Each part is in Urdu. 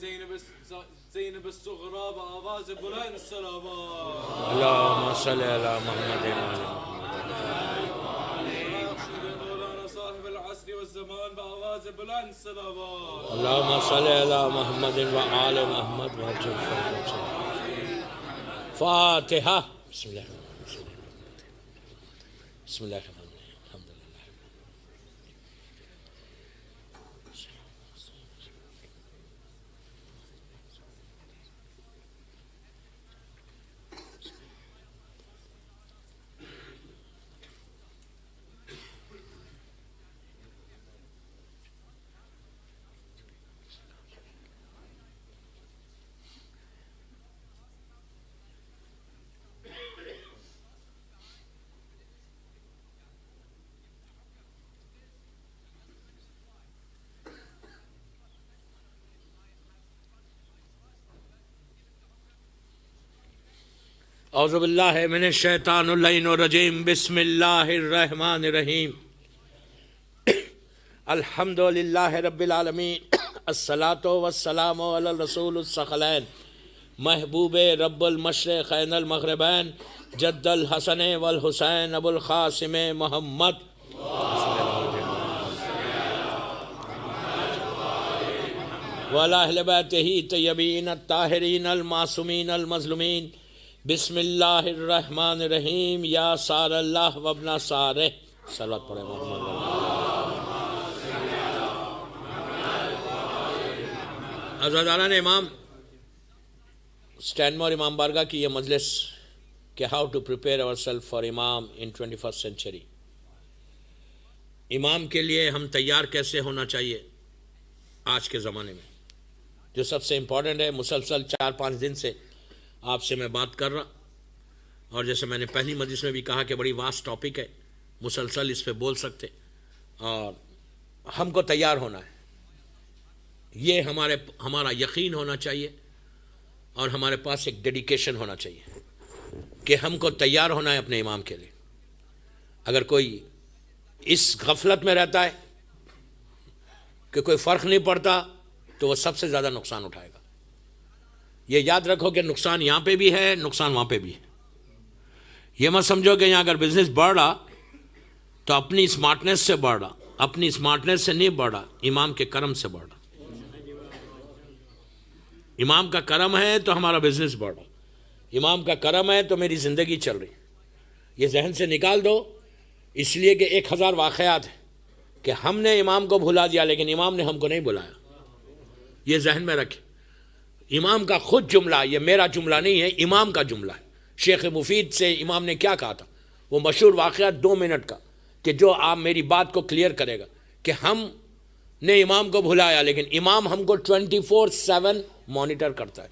زینب الصغرا بآواز بلند صلوات. اللهم صل علی محمد مولانا صاحب العصر والزمان بآواز بلند صلوات. اللهم صل علی محمد وآل محمد وجل فاتحہ. بسم اللہ بسم اللہ الرحمن الرحیم. الحمد للہ. اعوذ باللہ من الشیطان اللعین الرجیم. بسم اللہ الرحمن الرحیم. الحمد للہ رب العالمین. الصلاۃ والسلام علی الرسول الثقلین محبوب رب المشرقین المغربین جد الحسن والحسین ابو القاسم محمد وعلی اہل بیتہ طیبین الطاہرین المعصومین المظلومین. بسم اللہ الرحمن الرحیم. یا سار اللہ وابن سارہ. صلوات پڑھیں محمد. عزیزان امام اسٹینمور امام بارگاہ کی یہ مجلس کہ how to prepare our self for Imam in 21st century. امام کے لیے ہم تیار کیسے ہونا چاہیے آج کے زمانے میں، جو سب سے امپورٹنٹ ہے. مسلسل 4-5 دن سے آپ سے میں بات کر رہا، اور جیسے میں نے پہلی مجلس میں بھی کہا کہ بڑی واسٹ ٹاپک ہے، مسلسل اس پہ بول سکتے، اور ہم کو تیار ہونا ہے. یہ ہمارا یقین ہونا چاہیے، اور ہمارے پاس ایک ڈیڈیکیشن ہونا چاہیے کہ ہم کو تیار ہونا ہے اپنے امام کے لیے. اگر کوئی اس غفلت میں رہتا ہے کہ کوئی فرق نہیں پڑتا تو وہ سب سے زیادہ نقصان اٹھائے گا. یہ یاد رکھو کہ نقصان یہاں پہ بھی ہے، نقصان وہاں پہ بھی ہے. یہ مت سمجھو کہ یہاں اگر بزنس بڑھ رہا تو اپنی اسمارٹنیس سے بڑھ رہا. اپنی اسمارٹنیس سے نہیں بڑھ رہا، امام کے کرم سے بڑھ رہا. امام کا کرم ہے تو ہمارا بزنس بڑھ رہا، امام کا کرم ہے تو میری زندگی چل رہی. یہ ذہن سے نکال دو، اس لیے کہ 1000 واقعات ہیں کہ ہم نے امام کو بھلا دیا لیکن امام نے ہم کو نہیں بلایا. یہ ذہن میں رکھیں. امام کا خود جملہ، یہ میرا جملہ نہیں ہے، امام کا جملہ ہے. شیخ مفید سے امام نے کیا کہا تھا، وہ مشہور واقعہ 2 منٹ کا، کہ جو آپ میری بات کو کلیئر کرے گا کہ ہم نے امام کو بھلایا لیکن امام ہم کو 24/7 مانیٹر کرتا ہے.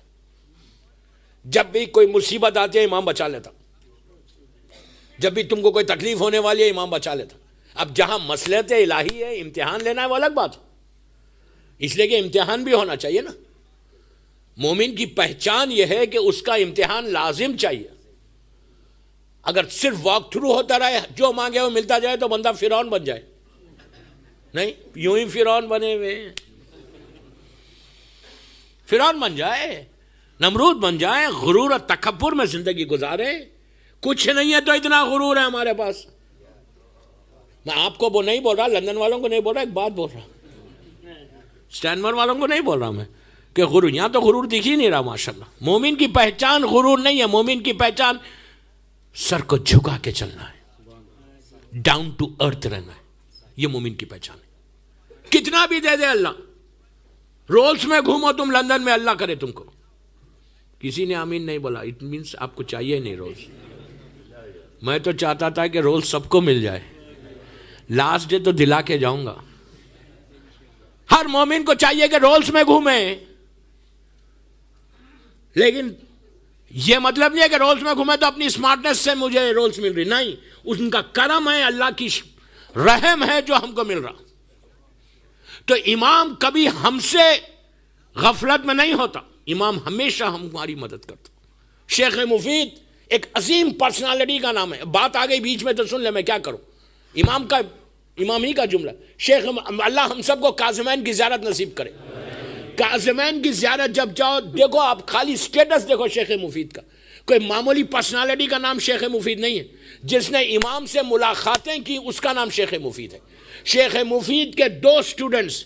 جب بھی کوئی مصیبت آتی ہے امام بچا لیتا، جب بھی تم کو کوئی تکلیف ہونے والی ہے امام بچا لیتا. اب جہاں مصلحت الہی ہے، امتحان لینا ہے، وہ الگ بات ہے، اس لیے کہ امتحان بھی ہونا چاہیے نا. مومن کی پہچان یہ ہے کہ اس کا امتحان لازم چاہیے. اگر صرف واک تھرو ہوتا رہے، جو مانگے وہ ملتا جائے، تو بندہ فرعون بن جائے. نہیں، یوں ہی فرعون بنے ہوئے، فرعون بن جائے، نمرود بن جائے، غرور اور تکبر میں زندگی گزارے. کچھ نہیں ہے تو اتنا غرور ہے ہمارے پاس. میں آپ کو وہ نہیں بول رہا، لندن والوں کو نہیں بول رہا، ایک بات بول رہا، اسٹینمر والوں کو نہیں بول رہا میں کہ غرور. یہاں تو غرور دکھ ہی نہیں رہا ماشاءاللہ. مومن کی پہچان غرور نہیں ہے، مومن کی پہچان سر کو جھکا کے چلنا ہے، ڈاؤن ٹو ارتھ رہنا ہے. یہ مومن کی پہچان ہے. کتنا بھی دے دے اللہ، رولز میں گھومو تم لندن میں، اللہ کرے تم کو. کسی نے آمین نہیں بولا، اٹ مینس آپ کو چاہیے نہیں رولز. میں تو چاہتا تھا کہ رولز سب کو مل جائے، لاسٹ ڈے تو دلا کے جاؤں گا. ہر مومن کو چاہیے کہ رولز میں گھومے، لیکن یہ مطلب نہیں ہے کہ رولز میں گھومے تو اپنی اسمارٹنس سے مجھے رولز مل رہی. نہیں، ان کا کرم ہے، اللہ کی رحم ہے جو ہم کو مل رہا. تو امام کبھی ہم سے غفلت میں نہیں ہوتا، امام ہمیشہ ہماری مدد کرتا. شیخ مفید ایک عظیم پرسنالٹی کا نام ہے. بات آ گئی بیچ میں تو سن لے، میں کیا کروں. امام ہی کا جملہ. شیخ اللہ ہم سب کو کاظمین کی زیارت نصیب کرے. کاظمین کی زیارت جب جاؤ دیکھو آپ خالی سٹیٹس دیکھو شیخ مفید کا، کوئی معمولی پرسنالٹی کا نام شیخ مفید نہیں ہے، جس نے امام سے ملاقاتیں کی اس کا نام شیخ مفید ہے۔ شیخ مفید کے 2 سٹوڈنٹس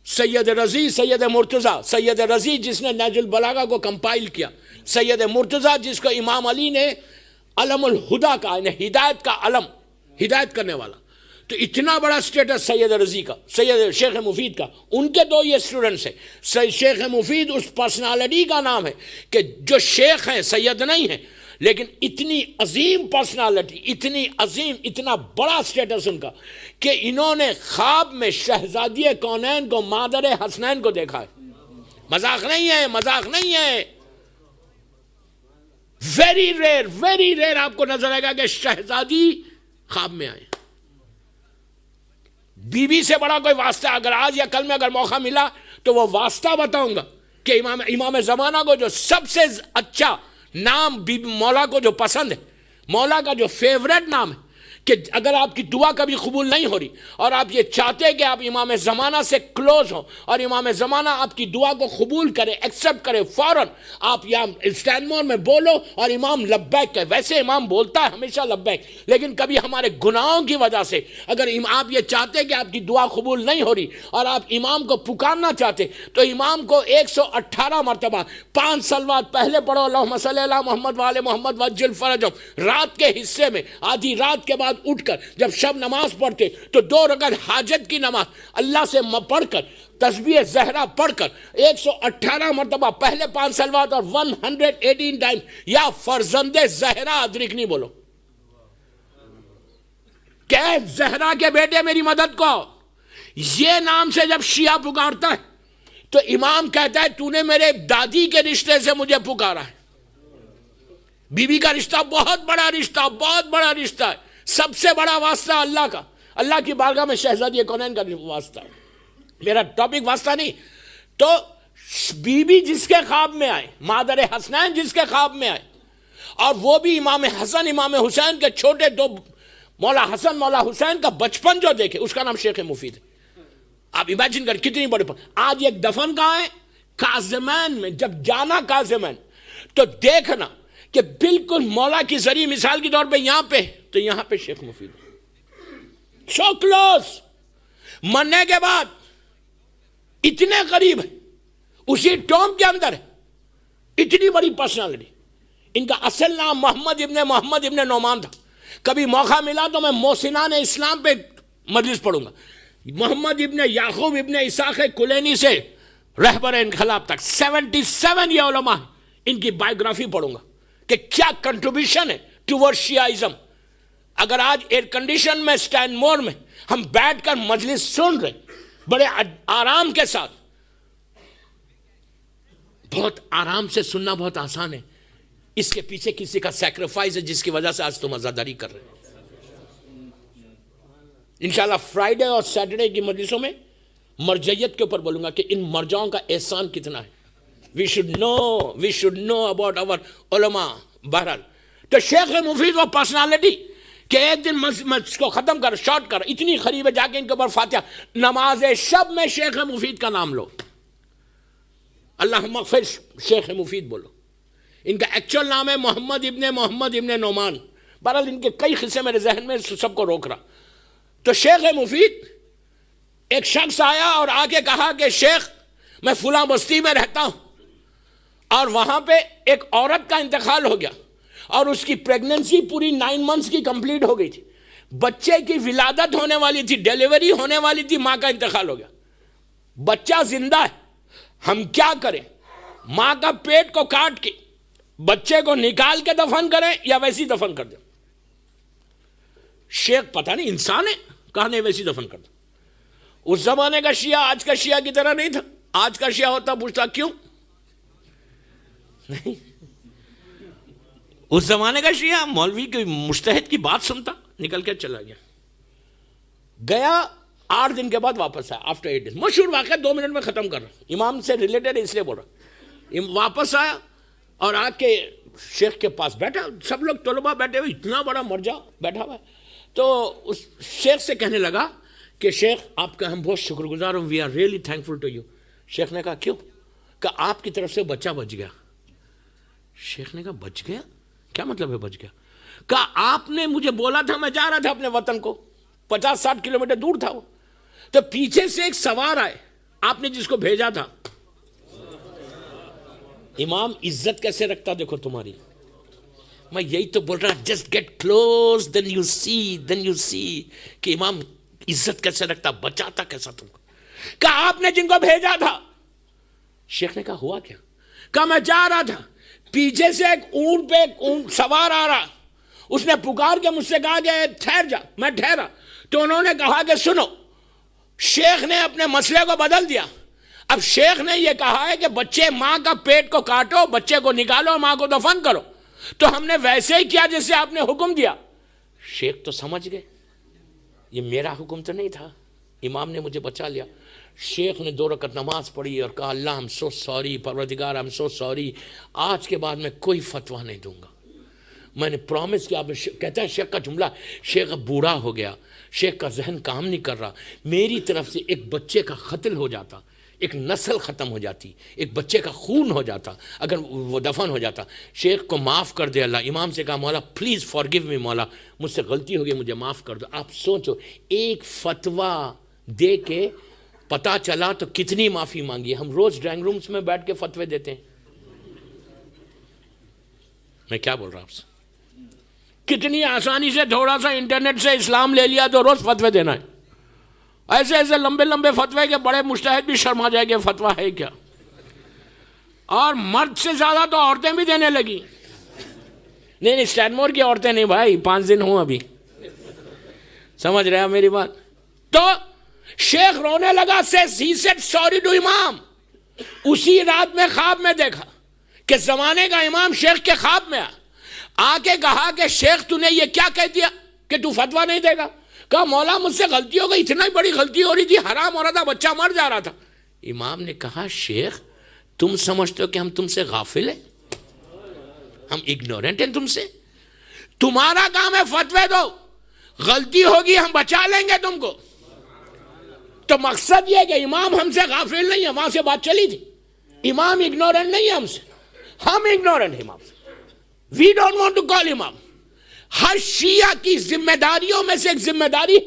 سید رضی، سید مرتضیٰ، سید رضی جس نے نہج البلاغہ کو کمپائل کیا، سید مرتضیٰ جس کو امام علی نے علم الہدا کا، یعنی ہدایت کا علم، ہدایت کرنے والا، تو اتنا بڑا سٹیٹس سید رضی کا، سید شیخ مفید کا، ان کے 2 یہ سٹوڈنٹس ہیں۔ شیخ مفید اس پرسنالٹی کا نام ہے کہ جو شیخ ہیں، سید نہیں ہیں، لیکن اتنی عظیم پرسنالٹی، اتنی عظیم، اتنا بڑا سٹیٹس ان کا کہ انہوں نے خواب میں شہزادی کونین کو، مادر حسنین کو دیکھا ہے۔ مذاق نہیں ہے، مذاق نہیں ہے۔ ویری ریئر آپ کو نظر آئے گا کہ شہزادی خواب میں آئے۔ بی بی سے بڑا کوئی واسطہ اگر آج یا کل میں اگر موقع ملا تو وہ واسطہ بتاؤں گا کہ امام زمانہ کو جو سب سے اچھا نام مولا کو جو پسند ہے، مولا کا جو فیوریٹ نام ہے، کہ اگر آپ کی دعا کبھی قبول نہیں ہو رہی اور آپ یہ چاہتے کہ آپ امام زمانہ سے کلوز ہوں اور امام زمانہ آپ کی دعا کو قبول کرے، ایکسیپٹ کرے، فوراً آپ یہاں اسٹینڈ مور میں بولو اور امام لبیک کہے۔ ویسے امام بولتا ہے ہمیشہ لبیک، لیکن کبھی ہمارے گناہوں کی وجہ سے اگر آپ یہ چاہتے کہ آپ کی دعا قبول نہیں ہو رہی اور آپ امام کو پکارنا چاہتے تو امام کو 118 مرتبہ 5 صلوات پہلے پڑھو، اللہم صلی علی محمد وآل محمد وعجل فرجہم، رات کے حصے میں آدھی رات کے بعد اٹھ کر جب شب نماز پڑھتے تو 2 رکعت حاجت کی نماز اللہ سے پڑھ کر، تسبیح زہرا پڑھ کر 118 مرتبہ پہلے 5 صلوات اور 118 ٹائم یا فرزند زہرا ادرکنی بولو کہ زہرا کے بیٹے میری مدد کو۔ یہ نام سے جب شیعہ پکارتا ہے تو امام کہتا ہے تو نے میرے دادی کے رشتے سے مجھے پکارا ہے۔ بی بی کا رشتہ بہت بڑا رشتہ، بہت بڑا رشتہ ہے، سب سے بڑا واسطہ اللہ کا، اللہ کی بارگاہ میں شہزادی کونین کا واسطہ ہے۔ میرا ٹاپک واسطہ نہیں، تو بی بی جس کے خواب میں آئے، مادر حسنین جس کے خواب میں آئے، اور وہ بھی امام حسن امام حسین کے چھوٹے 2 مولا حسن مولا حسین کا بچپن جو دیکھے، اس کا نام شیخ مفید ہے۔ آپ امیجن کر کتنی بڑی آج ایک دفن کہاں ہے؟ کاظمین میں۔ جب جانا کاظمین تو دیکھنا کہ بالکل مولا کی ذریعہ مثال کی طور پہ یہاں پہ تو یہاں پہ شیخ مفید سو کلوز، مرنے کے بعد اتنے قریب ہے، اسی ٹوم کے اندر ہے، اتنی بڑی پرسنالٹی۔ ان کا اصل نام محمد ابن نعمان تھا۔ کبھی موقع ملا تو میں محسنان اسلام پہ مجلس پڑھوں گا، محمد ابن یعقوب ابن اسحاق کلینی سے رہبر انقلاب تک 77 یہ علماء ہیں، ان کی بائیوگرافی پڑھوں گا کہ کیا کنٹریبیوشن ہے ٹوورڈ شیعائزم۔ اگر آج ایئر کنڈیشن میں اسٹینڈ مور میں ہم بیٹھ کر مجلس سن رہے بڑے آرام کے ساتھ، بہت آرام سے سننا بہت آسان ہے، اس کے پیچھے کسی کا سیکریفائز ہے جس کی وجہ سے آج تم عزاداری کر رہے ہیں۔ انشاءاللہ فرائیڈے اور سیٹرڈے کی مجلسوں میں مرجعیت کے اوپر بولوں گا کہ ان مرجعوں کا احسان کتنا ہے۔ we should know about our علماء۔ بہرحال تو شیخ مفید وہ پرسنالٹی کہ ایک دن اس کو ختم کر، شارٹ کر، اتنی قریب ہے جا کے ان کے اوپر فاتحہ، نماز شب میں شیخ مفید کا نام لو، اللہم اغفر شیخ مفید بولو۔ ان کا ایکچول نام ہے محمد ابن نعمان، بہرحال ان کے کئی قصے میرے ذہن میں سب کو روک رہا۔ تو شیخ مفید، ایک شخص آیا اور آ کے کہا کہ شیخ میں فلاں بستی میں رہتا ہوں اور وہاں پہ ایک عورت کا انتقال ہو گیا اور اس کی پریگننسی پوری 9 months کی کمپلیٹ ہو گئی تھی، بچے کی ولادت ہونے والی تھی، ڈیلیوری ہونے والی تھی، ماں کا انتقال ہو گیا، بچہ زندہ ہے، ہم کیا کریں؟ ماں کا پیٹ کو کاٹ کے بچے کو نکال کے دفن کریں یا ویسی دفن کر دیں؟ شیخ پتہ نہیں انسان ہے، کہا نہیں ویسی دفن کر دیں۔ اس زمانے کا شیعہ آج کا شیعہ کی طرح نہیں تھا، آج کا شیعہ ہوتا پوچھتا کیوں نہیں، اس زمانے کا شیعہ مولوی کی مجتہد کی بات سنتا، نکل کے چلا گیا 8 دن کے بعد واپس آیا، آفٹر 8 days۔ مشہور واقعہ 2 منٹ میں ختم کر رہا، امام سے ریلیٹڈ ہے اس لیے بول رہا۔ واپس آیا اور آ کے شیخ کے پاس بیٹھا، سب لوگ طلباء بیٹھے ہوئے، اتنا بڑا مرجع بیٹھا ہوا ہے، تو اس شیخ سے کہنے لگا کہ شیخ آپ کا ہم بہت شکر گزار ہوں، we are really thankful to you. شیخ نے کہا کیوں؟ کہ آپ کی طرف سے بچہ بچ گیا. شیخ نے کہا بچ گیا؟ کیا مطلب ہے بچ گیا؟ کہا آپ نے مجھے بولا تھا، میں جا رہا تھا اپنے وطن کو، 50-60 کلومیٹر دور تھا وہ، تو پیچھے سے ایک سوار آئے، آپ نے جس کو بھیجا تھا. امام عزت کیسے رکھتا دیکھو تمہاری. میں یہی تو بول رہا، just get close then you see کہ امام عزت کیسے رکھتا، بچاتا کیسا تم کو. کہا آپ نے جن کو بھیجا تھا. شیخ نے کہا ہوا کیا؟ کہا میں جا رہا تھا، پیچھے سے ایک اونٹ پہ ایک اونٹ سوار آ رہا، اس نے پکار کے مجھ سے کہا کہ ٹھہر جا. میں ٹھہرا تو انہوں نے کہا کہ سنو، شیخ نے اپنے مسئلے کو بدل دیا. اب شیخ نے یہ کہا ہے کہ بچے ماں کا پیٹ کو کاٹو، بچے کو نکالو، ماں کو دفن کرو. تو ہم نے ویسے ہی کیا جیسے آپ نے حکم دیا. شیخ تو سمجھ گئے یہ میرا حکم تو نہیں تھا، امام نے مجھے بچا لیا. شیخ نے 2 رکعت نماز پڑھی اور کہا اللہ I'm so sorry پروردگار I'm so sorry، آج کے بعد میں کوئی فتویٰ نہیں دوں گا. میں نے پرومس کیا. کہتا ہے شیخ کا جملہ، شیخ اب بوڑھا ہو گیا، شیخ کا ذہن کام نہیں کر رہا، میری طرف سے ایک بچے کا قتل ہو جاتا، ایک نسل ختم ہو جاتی، ایک بچے کا خون ہو جاتا اگر وہ دفن ہو جاتا. شیخ کو معاف کر دے اللہ. امام سے کہا مولا پلیز فارگیو می، مولا مجھ سے غلطی ہو گئی، مجھے معاف کر دو. آپ سوچو ایک فتویٰ دے کے پتہ چلا تو کتنی معافی مانگی. ہم روز ڈرائنگ رومز میں بیٹھ کے فتوے دیتے ہیں. میں کیا بول رہا ہوں آپ سے؟ کتنی آسانی سے تھوڑا سا انٹرنیٹ سے اسلام لے لیا تو روز فتوے دینا ہے. ایسے ایسے لمبے لمبے فتوے کے بڑے مجتہد بھی شرما جائے گے فتویٰ ہے کیا. اور مرد سے زیادہ تو عورتیں بھی دینے لگی. نہیں اسٹینمور کی عورتیں نہیں بھائی، 5 دن ہوں ابھی. سمجھ رہے ہیں میری بات؟ تو شیخ رونے لگا. he said sorry to امام. اسی رات میں خواب میں دیکھا کہ زمانے کا امام شیخ کے خواب میں آ کے کہا کہ شیخ تو نے یہ کیا کہہ دیا کہ تو فتویٰ نہیں دے گا. کہا مولا مجھ سے غلطی ہو گئی، اتنا بڑی غلطی ہو رہی تھی، حرام ہو رہا تھا، بچہ مر جا رہا تھا. امام نے کہا شیخ تم سمجھتے ہو کہ ہم تم سے غافل ہیں، ہم اگنورنٹ ہیں تم سے؟ تمہارا کام ہے فتوے دو، غلطی ہوگی ہم بچا لیں گے تم کو. تو مقصد یہ کہ امام ہم سے غافل نہیں ہے، وہاں سے بات چلی تھی. امام اگنورنٹ نہیں ہے ہم سے، ہم اگنورنٹ ہیں امام سے. We don't want to call Imam. ہر شیعہ کی ذمہ داریوں میں سے ایک ذمہ داری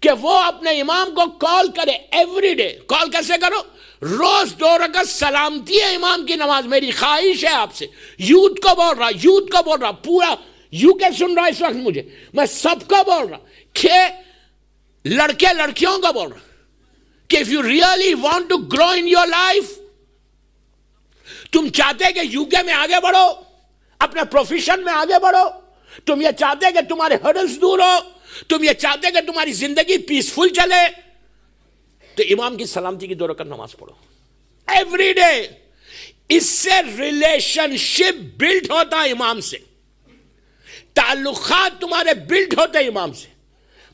کہ وہ اپنے امام کو کال کرے ایوری ڈے. کال کیسے کرو؟ روز 2 رکعت سلامتی ہے امام کی نماز. میری خواہش ہے آپ سے، یوتھ کو بول رہا، پورا یو کے سن رہا اس وقت مجھے، میں سب کو بول رہا کہ لڑکے لڑکیوں کو بول رہا کہ if you really want to grow in your life، تم چاہتے کہ یو کے میں آگے بڑھو، اپنے پروفیشن میں آگے بڑھو، تم یہ چاہتے کہ تمہارے ہرڈلز دور ہو، تم یہ چاہتے کہ تمہاری زندگی پیسفل چلے، تو امام کی سلامتی کی 2 رکعت نماز پڑھو ایوری ڈے. اس سے ریلیشن شپ بلڈ ہوتا ہے امام سے، تعلقات تمہارے بلڈ ہوتے ہیں امام سے.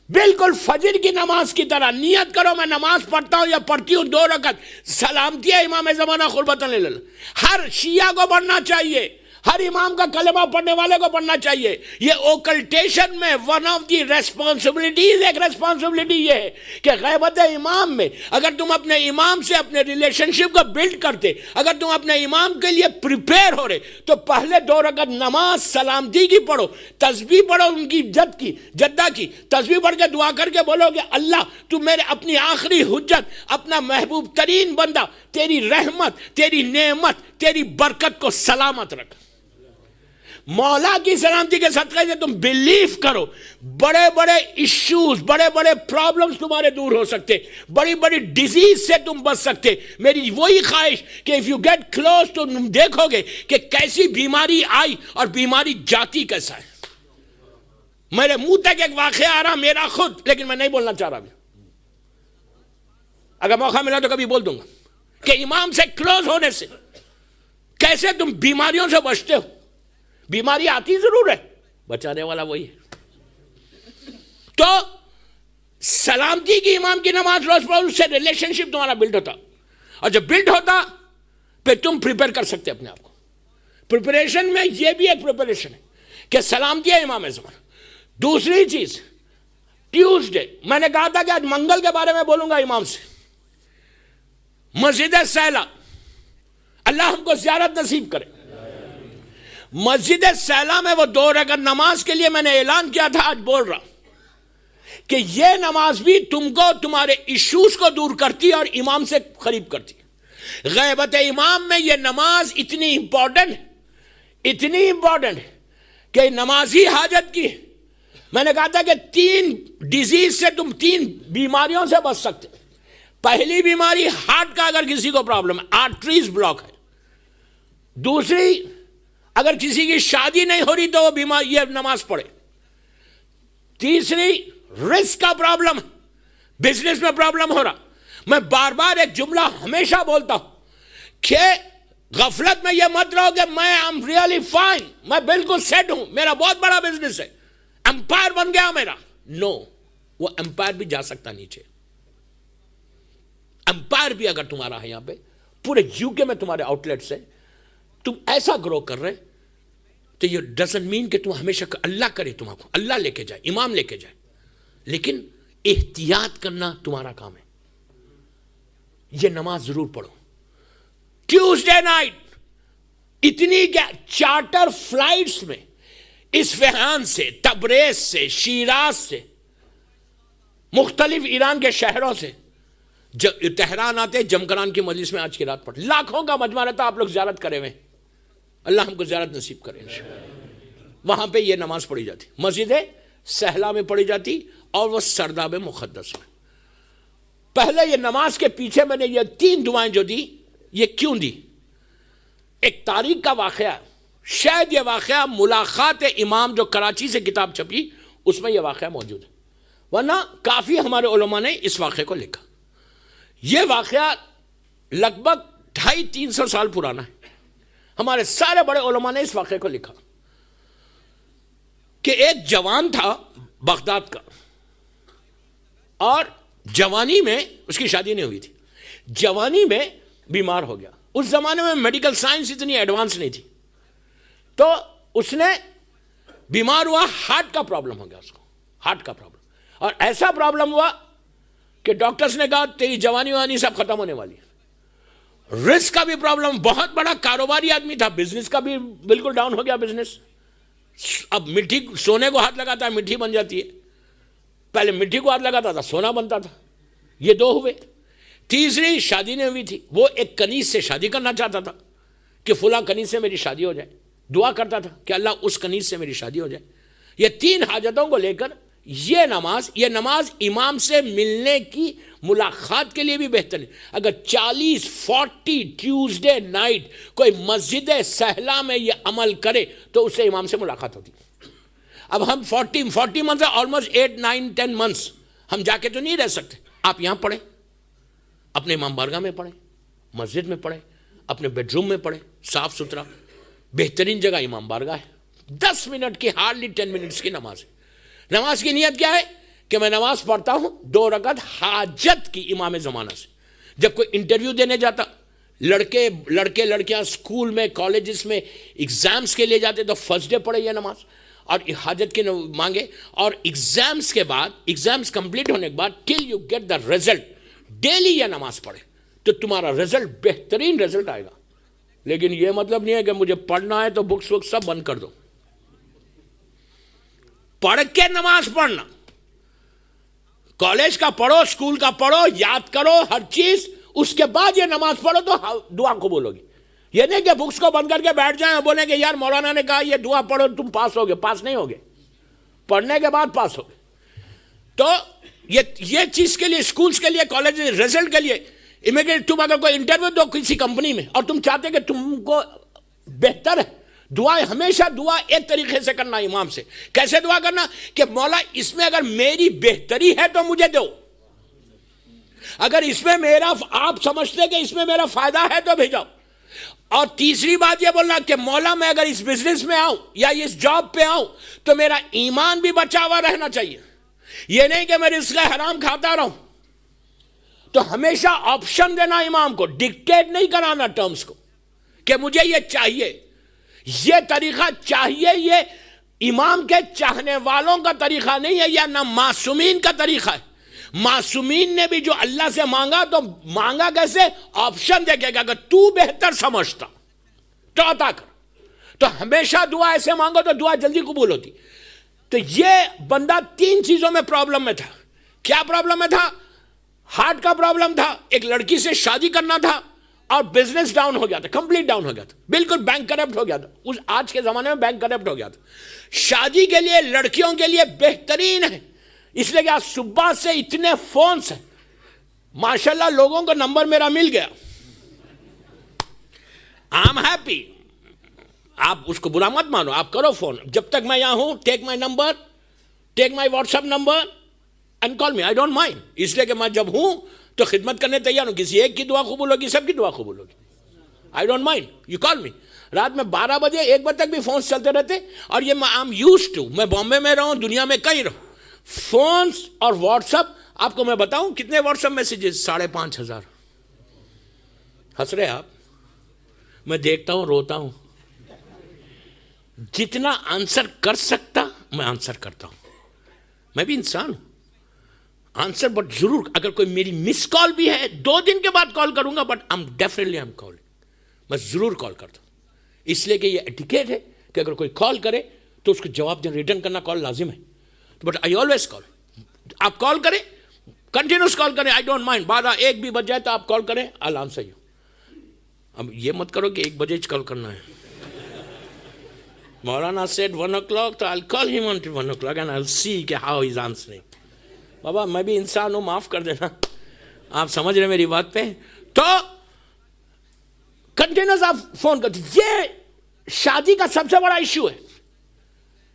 بالکل فجر کی نماز کی طرح نیت کرو میں نماز پڑھتا ہوں یا پڑھتی ہوں 2 رکعت سلامتی ہے امام زمانہ قربۃ للہ. ہر شیعہ کو پڑھنا چاہیے، ہر امام کا کلمہ پڑھنے والے کو پڑھنا چاہیے. یہ اوکلٹیشن میں ون آف دی ریسپانسبلٹیز، ایک ریسپانسبلٹی یہ ہے کہ غیبت امام میں اگر تم اپنے امام سے اپنے ریلیشن شپ کو بلڈ کرتے، اگر تم اپنے امام کے لیے پریپیئر ہو رہے تو پہلے 2 رکعت نماز سلامتی کی پڑھو، تسبیح پڑھو، ان کی جدہ کی تسبیح پڑھ کے دعا کر کے بولو کہ اللہ تو میرے اپنی آخری حجت، اپنا محبوب ترین بندہ، تیری رحمت، تیری نعمت، تیری برکت کو سلامت رکھ. مولا کی سلامتی کے صدقے سے تم بلیف کرو بڑے بڑے ایشوز، بڑے بڑے پرابلمز تمہارے دور ہو سکتے، بڑی بڑی ڈیزیز سے تم بچ سکتے. میری وہی خواہش کہ if you get close تو تم دیکھو گے کہ کیسی بیماری آئی اور بیماری جاتی کیسا ہے. میرے منہ تک ایک واقعہ آ رہا میرا خود، لیکن میں نہیں بولنا چاہ رہا بھی. اگر موقع ملا تو کبھی بول دوں گا کہ امام سے کلوز ہونے سے کیسے تم بیماریوں سے بچتے ہو. بیماری آتی ضرور ہے، بچانے والا وہی ہے. تو سلامتی کی امام کی نماز روز پڑھو، اس سے ریلیشن شپ تمہارا بلڈ ہوتا، اور جب بلڈ ہوتا پھر تم پریپیئر کر سکتے اپنے آپ کو. پریپریشن میں یہ بھی ایک پریپریشن ہے کہ سلامتی ہے امام زمان. دوسری چیز ٹیوزڈے، میں نے کہا تھا کہ آج منگل کے بارے میں بولوں گا امام سے. مسجد سیلا، اللہ ہم کو زیارت نصیب کرے. مسجد سیلا میں وہ 2 رکعت نماز کے لیے میں نے اعلان کیا تھا، آج بول رہا کہ یہ نماز بھی تم کو تمہارے ایشوز کو دور کرتی اور امام سے قریب کرتی. غیبت امام میں یہ نماز اتنی امپورٹنٹ کہ نمازی حاجت کی. میں نے کہا تھا کہ 3 ڈیزیز سے تم 3 بیماریوں سے بچ سکتے. پہلی بیماری ہارٹ کا، اگر کسی کو پرابلم ہے، آرٹریز بلاک ہے. دوسری، اگر کسی کی شادی نہیں ہو رہی تو وہ یہ نماز پڑھے. تیسری، رزق کا پرابلم ہے، بزنس میں پرابلم ہو رہا. میں بار بار ایک جملہ ہمیشہ بولتا ہوں کہ غفلت میں یہ مت رہو کہ میں I'm really fine، میں بالکل سیٹ ہوں، میرا بہت بڑا بزنس ہے، امپائر بن گیا میرا. نو، وہ امپائر بھی جا سکتا نیچے. امپائر بھی اگر تمہارا ہے یہاں پہ پورے UK میں تمہارے آؤٹ لیٹ سے تم ایسا گرو کر رہے تو یہ ڈزنٹ مین کہ تم ہمیشہ اللہ کرے تمہارا کو، اللہ لے کے جائے، امام لے کے جائے، لیکن احتیاط کرنا تمہارا کام ہے. یہ نماز ضرور پڑھو. ٹیوزڈے نائٹ اتنی چارٹر فلائٹس میں اصفہان سے، تبریز سے، شیراز سے، مختلف ایران کے شہروں سے تہران آتے، جمکران کی مجلس میں آج کی رات پڑھ. لاکھوں کا مجمع رہتا، آپ لوگ زیارت کرے ہوئے. اللہ ہم کو زیارت نصیب کرے انشاءاللہ. وہاں پہ یہ نماز پڑھی جاتی، مسجد سہلا میں پڑھی جاتی، اور وہ سرداب مقدس میں. پہلے یہ نماز کے پیچھے میں نے یہ 3 دعائیں جو دی، یہ کیوں دی؟ ایک تاریخ کا واقعہ، شاید یہ واقعہ ملاقات امام جو کراچی سے کتاب چھپی اس میں یہ واقعہ موجود ہے، ورنہ کافی ہمارے علماء نے اس واقعے کو لکھا. یہ واقعہ لگ بھگ 250-300 سال پرانا ہے. ہمارے سارے بڑے علماء نے اس واقعے کو لکھا کہ ایک جوان تھا بغداد کا، اور جوانی میں اس کی شادی نہیں ہوئی تھی، جوانی میں بیمار ہو گیا. اس زمانے میں میڈیکل سائنس اتنی ایڈوانس نہیں تھی، تو اس نے بیمار ہوا، ہارٹ کا پرابلم ہو گیا اس کو، ہارٹ کا پرابلم. اور ایسا پرابلم ہوا کہ ڈاکٹرز نے کہا تیری جوانی وانی سب ختم ہونے والی ہے. رزق کا بھی پرابلم، بہت بڑا کاروباری آدمی تھا، بزنس کا بھی بالکل ڈاؤن ہو گیا بزنس. اب مٹی، سونے کو ہاتھ لگاتا ہے مٹی بن جاتی ہے، پہلے مٹی کو ہاتھ لگاتا تھا سونا بنتا تھا. یہ 2 ہوئے. تیسری، شادی نہیں ہوئی تھی، وہ ایک کنیز سے شادی کرنا چاہتا تھا کہ فلاں کنیز سے میری شادی ہو جائے. دعا کرتا تھا کہ اللہ اس کنیز سے میری شادی ہو جائے. یہ 3 حاجتوں کو لے کر یہ نماز امام سے ملنے کی ملاقات کے لیے بھی بہتر ہے. اگر 40-40 ٹیوزڈے نائٹ کوئی مسجد سہلا میں یہ عمل کرے تو اس سے امام سے ملاقات ہوتی. اب ہم 40 منتھس، آلموسٹ 8-9-10 منتھس ہم جا کے تو نہیں رہ سکتے. آپ یہاں پڑھیں، اپنے امام بارگاہ میں پڑھیں، مسجد میں پڑھیں، اپنے بیڈ روم میں پڑھیں، صاف ستھرا بہترین جگہ امام بارگاہ ہے. 10 منٹ کی، ہارڈلی 10 منٹس کی نماز ہے. نماز کی نیت کیا ہے کہ میں نماز پڑھتا ہوں 2 رکعت حاجت کی امام زمانہ سے. جب کوئی انٹرویو دینے جاتا، لڑکے لڑکیاں اسکول میں، کالجز میں ایگزامز کے لیے جاتے تو فرسٹ ڈے پڑھے یہ نماز اور حاجت کی مانگے. اور ایگزامز کے بعد، ایگزامز کمپلیٹ ہونے کے بعد till you get the result, daily یہ نماز پڑھے تو تمہارا رزلٹ، بہترین رزلٹ آئے گا. لیکن یہ مطلب نہیں ہے کہ مجھے پڑھنا ہے تو بکس وکس سب بند کر دو. پڑھ کے نماز پڑھنا، کالج کا پڑھو، اسکول کا پڑھو، یاد کرو ہر چیز، اس کے بعد یہ نماز پڑھو تو دعا کو بولو گی. یہ نہیں کہ بکس کو بند کر کے بیٹھ جائیں اور بولیں کہ یار مولانا نے کہا یہ دعا پڑھو تم پاس ہوگے. پاس نہیں ہوگے، پڑھنے کے بعد پاس ہوگے. تو یہ چیز کے لیے، اسکولز کے لیے، کالج رزلٹ کے لیے، تم اگر کوئی انٹرویو دو کسی کمپنی میں اور تم چاہتے کہ تم کو بہتر ہے، دعا ہمیشہ دعا ایک طریقے سے کرنا امام سے. کیسے دعا کرنا کہ مولا اس میں اگر میری بہتری ہے تو مجھے دو، اگر اس میں میرا، آپ سمجھتے کہ اس میں میرا فائدہ ہے تو بھیجاؤ. اور تیسری بات یہ بولنا کہ مولا میں اگر اس بزنس میں آؤں یا اس جاب پہ آؤں تو میرا ایمان بھی بچا ہوا رہنا چاہیے. یہ نہیں کہ میں رزق حرام کھاتا رہوں. تو ہمیشہ آپشن دینا امام کو، ڈکٹیٹ نہیں کرانا ٹرمز کو کہ مجھے یہ چاہیے، یہ طریقہ چاہیے. یہ امام کے چاہنے والوں کا طریقہ نہیں ہے، یا نہ معصومین کا طریقہ ہے. معصومین نے بھی جو اللہ سے مانگا تو مانگا کیسے؟ آپشن دے کے کہ اگر تو بہتر سمجھتا تو عطا کر. تو ہمیشہ دعا ایسے مانگو تو دعا جلدی قبول ہوتی. تو یہ بندہ 3 چیزوں میں پرابلم میں تھا. کیا پرابلم میں تھا؟ ہارٹ کا پرابلم تھا, ایک لڑکی سے شادی کرنا تھا, اور بزنس ڈاؤن ہو گیا تھا, کمپلیٹ ڈاؤن ہو گیا تھا, بالکل بینک کرپٹ ہو گیا تھا. اس آج کے زمانے میں بینک کرپٹ ہو گیا تھا. شادی کے لیے لڑکیوں کے لیے بہترین ہے, اس لیے کہ آج صبح سے اتنے فونز ہیں, ماشاءاللہ لوگوں کا نمبر میرا مل گیا. I am happy. آپ اس کو برا مت مانو, آپ کرو فون. جب تک میں یہاں ہوں, take my number, take my WhatsApp number and call me. I don't mind, اس لیے کہ میں جب ہوں تو خدمت کرنے تیار ہوں. کسی ایک کی دعا قبول ہوگی, سب کی دعا قبول ہوگی. I don't mind, you call me. رات میں 12 بجے 1 بجے تک بھی فونز چلتے رہتے, اور یہ میں آئی ایم یوزڈ ٹو. میں بامبے میں رہوں, دنیا میں کہیں رہوں, فونز اور واٹس ایپ. آپ کو میں بتاؤں کتنے واٹس ایپ میسیجز؟ 5,500. ہنس رہے آپ؟ میں دیکھتا ہوں, روتا ہوں. جتنا آنسر کر سکتا میں آنسر کرتا ہوں. میں بھی انسان ہوں, آنسر بٹ ضرور اگر کوئی میری مس کال بھی ہے 2 دن کے بعد کال کروں گا, بٹ ڈیفینیٹلی ایم کالنگ. میں ضرور کال کرتا ہوں, اس لیے کہ یہ ایٹیکیٹ ہے کہ اگر کوئی کال کرے تو اس کو جواب دینا, ریٹرن کرنا کال لازم ہے. But I always call. آپ کال کریں, کنٹینیوس کال کریں, آئی ڈونٹ مائنڈ. 1 بھی بج جائے تو آپ کال کریں, آئی آنسر یو. اب یہ مت کرو کہ 1 بجے کال کرنا ہے. مولانا said 1 o'clock, تو I'll call him until 1 o'clock and I'll see how he's answering. بابا میں بھی انسان ہوں, معاف کر دینا. آپ سمجھ رہے میری بات پہ؟ تو کنٹینیوس آپ فون کرتے. یہ شادی کا سب سے بڑا ایشو ہے.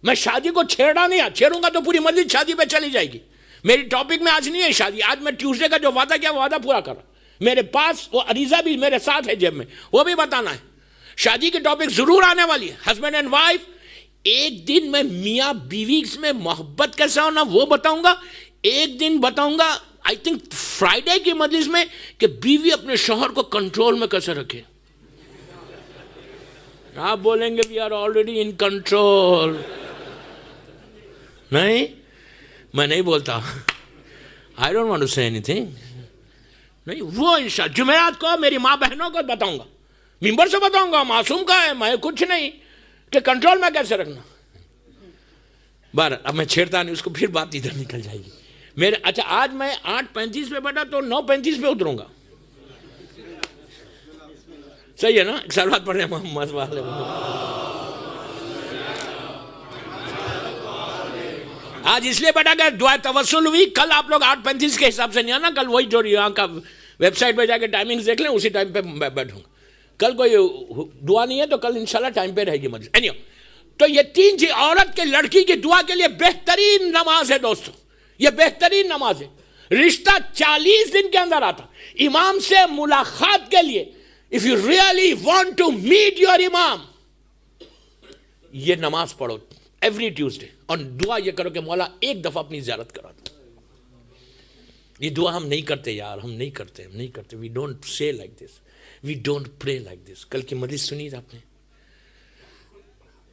میں شادی کو چھیڑا نہیں, چھیڑوں گا تو پوری مسجد شادی پہ چلی جائے گی. میری ٹاپک میں آج نہیں ہے شادی. آج میں ٹیوزڈے کا جو وعدہ کیا وہ وعدہ پورا کر رہا. میرے پاس وہ عریضہ بھی میرے ساتھ ہے جیب میں, وہ بھی بتانا ہے. شادی کی ٹاپک ضرور آنے والی ہے, ہسبینڈ اینڈ وائف. ایک دن میں میاں بیوی میں محبت کیسا ہونا وہ بتاؤں گا. ایک دن بتاؤں گا آئی تھنک فرائیڈے کی مجلس میں کہ بیوی اپنے شوہر کو کنٹرول میں کیسے رکھے. آپ بولیں گے we are already in control. نہیں, میں نہیں بولتا. I don't want to say anything. نہیں, وہ انشاءاللہ جمعرات کو میری ماں بہنوں کو بتاؤں گا, ممبر سے بتاؤں گا. معصوم کا ہے, میں کچھ نہیں, کہ کنٹرول میں کیسے رکھنا. اب میں چھیڑتا نہیں اس کو, پھر بات ادھر نکل جائے گی میرے. اچھا آج میں 8:35 پہ بیٹھا تو 9:35 پہ اتروں گا. صحیح ہے نا؟ ایک سال بعد پڑھ رہے ہیں محمد والے. آج اس لیے بیٹھا کہ دعا توسل ہوئی. کل آپ لوگ 8:35 کے حساب سے نہیں آنا, کل وہی جو یہاں کا ویب سائٹ پہ جا کے ٹائمنگز دیکھ لیں, اسی ٹائم پہ میں بیٹھوں گا. کل کوئی دعا نہیں ہے تو کل انشاءاللہ ٹائم پہ رہے گی مجلس. اینیو, تو یہ 3 چیز عورت کے لڑکی کی دعا کے لیے بہترین نماز ہے دوستو. یہ بہترین نماز ہے. رشتہ 40 دن کے اندر آتا. امام سے ملاقات کے لیے if you really want to meet your امام, یہ نماز پڑھو ایوری ٹیوزڈے. اور دعا یہ کرو کہ مولا ایک دفعہ اپنی زیارت کرا دو. یہ دعا ہم نہیں کرتے یار, ہم نہیں کرتے. We don't say like this, we don't pray like this. کل کی مجلس سنی آپ نے.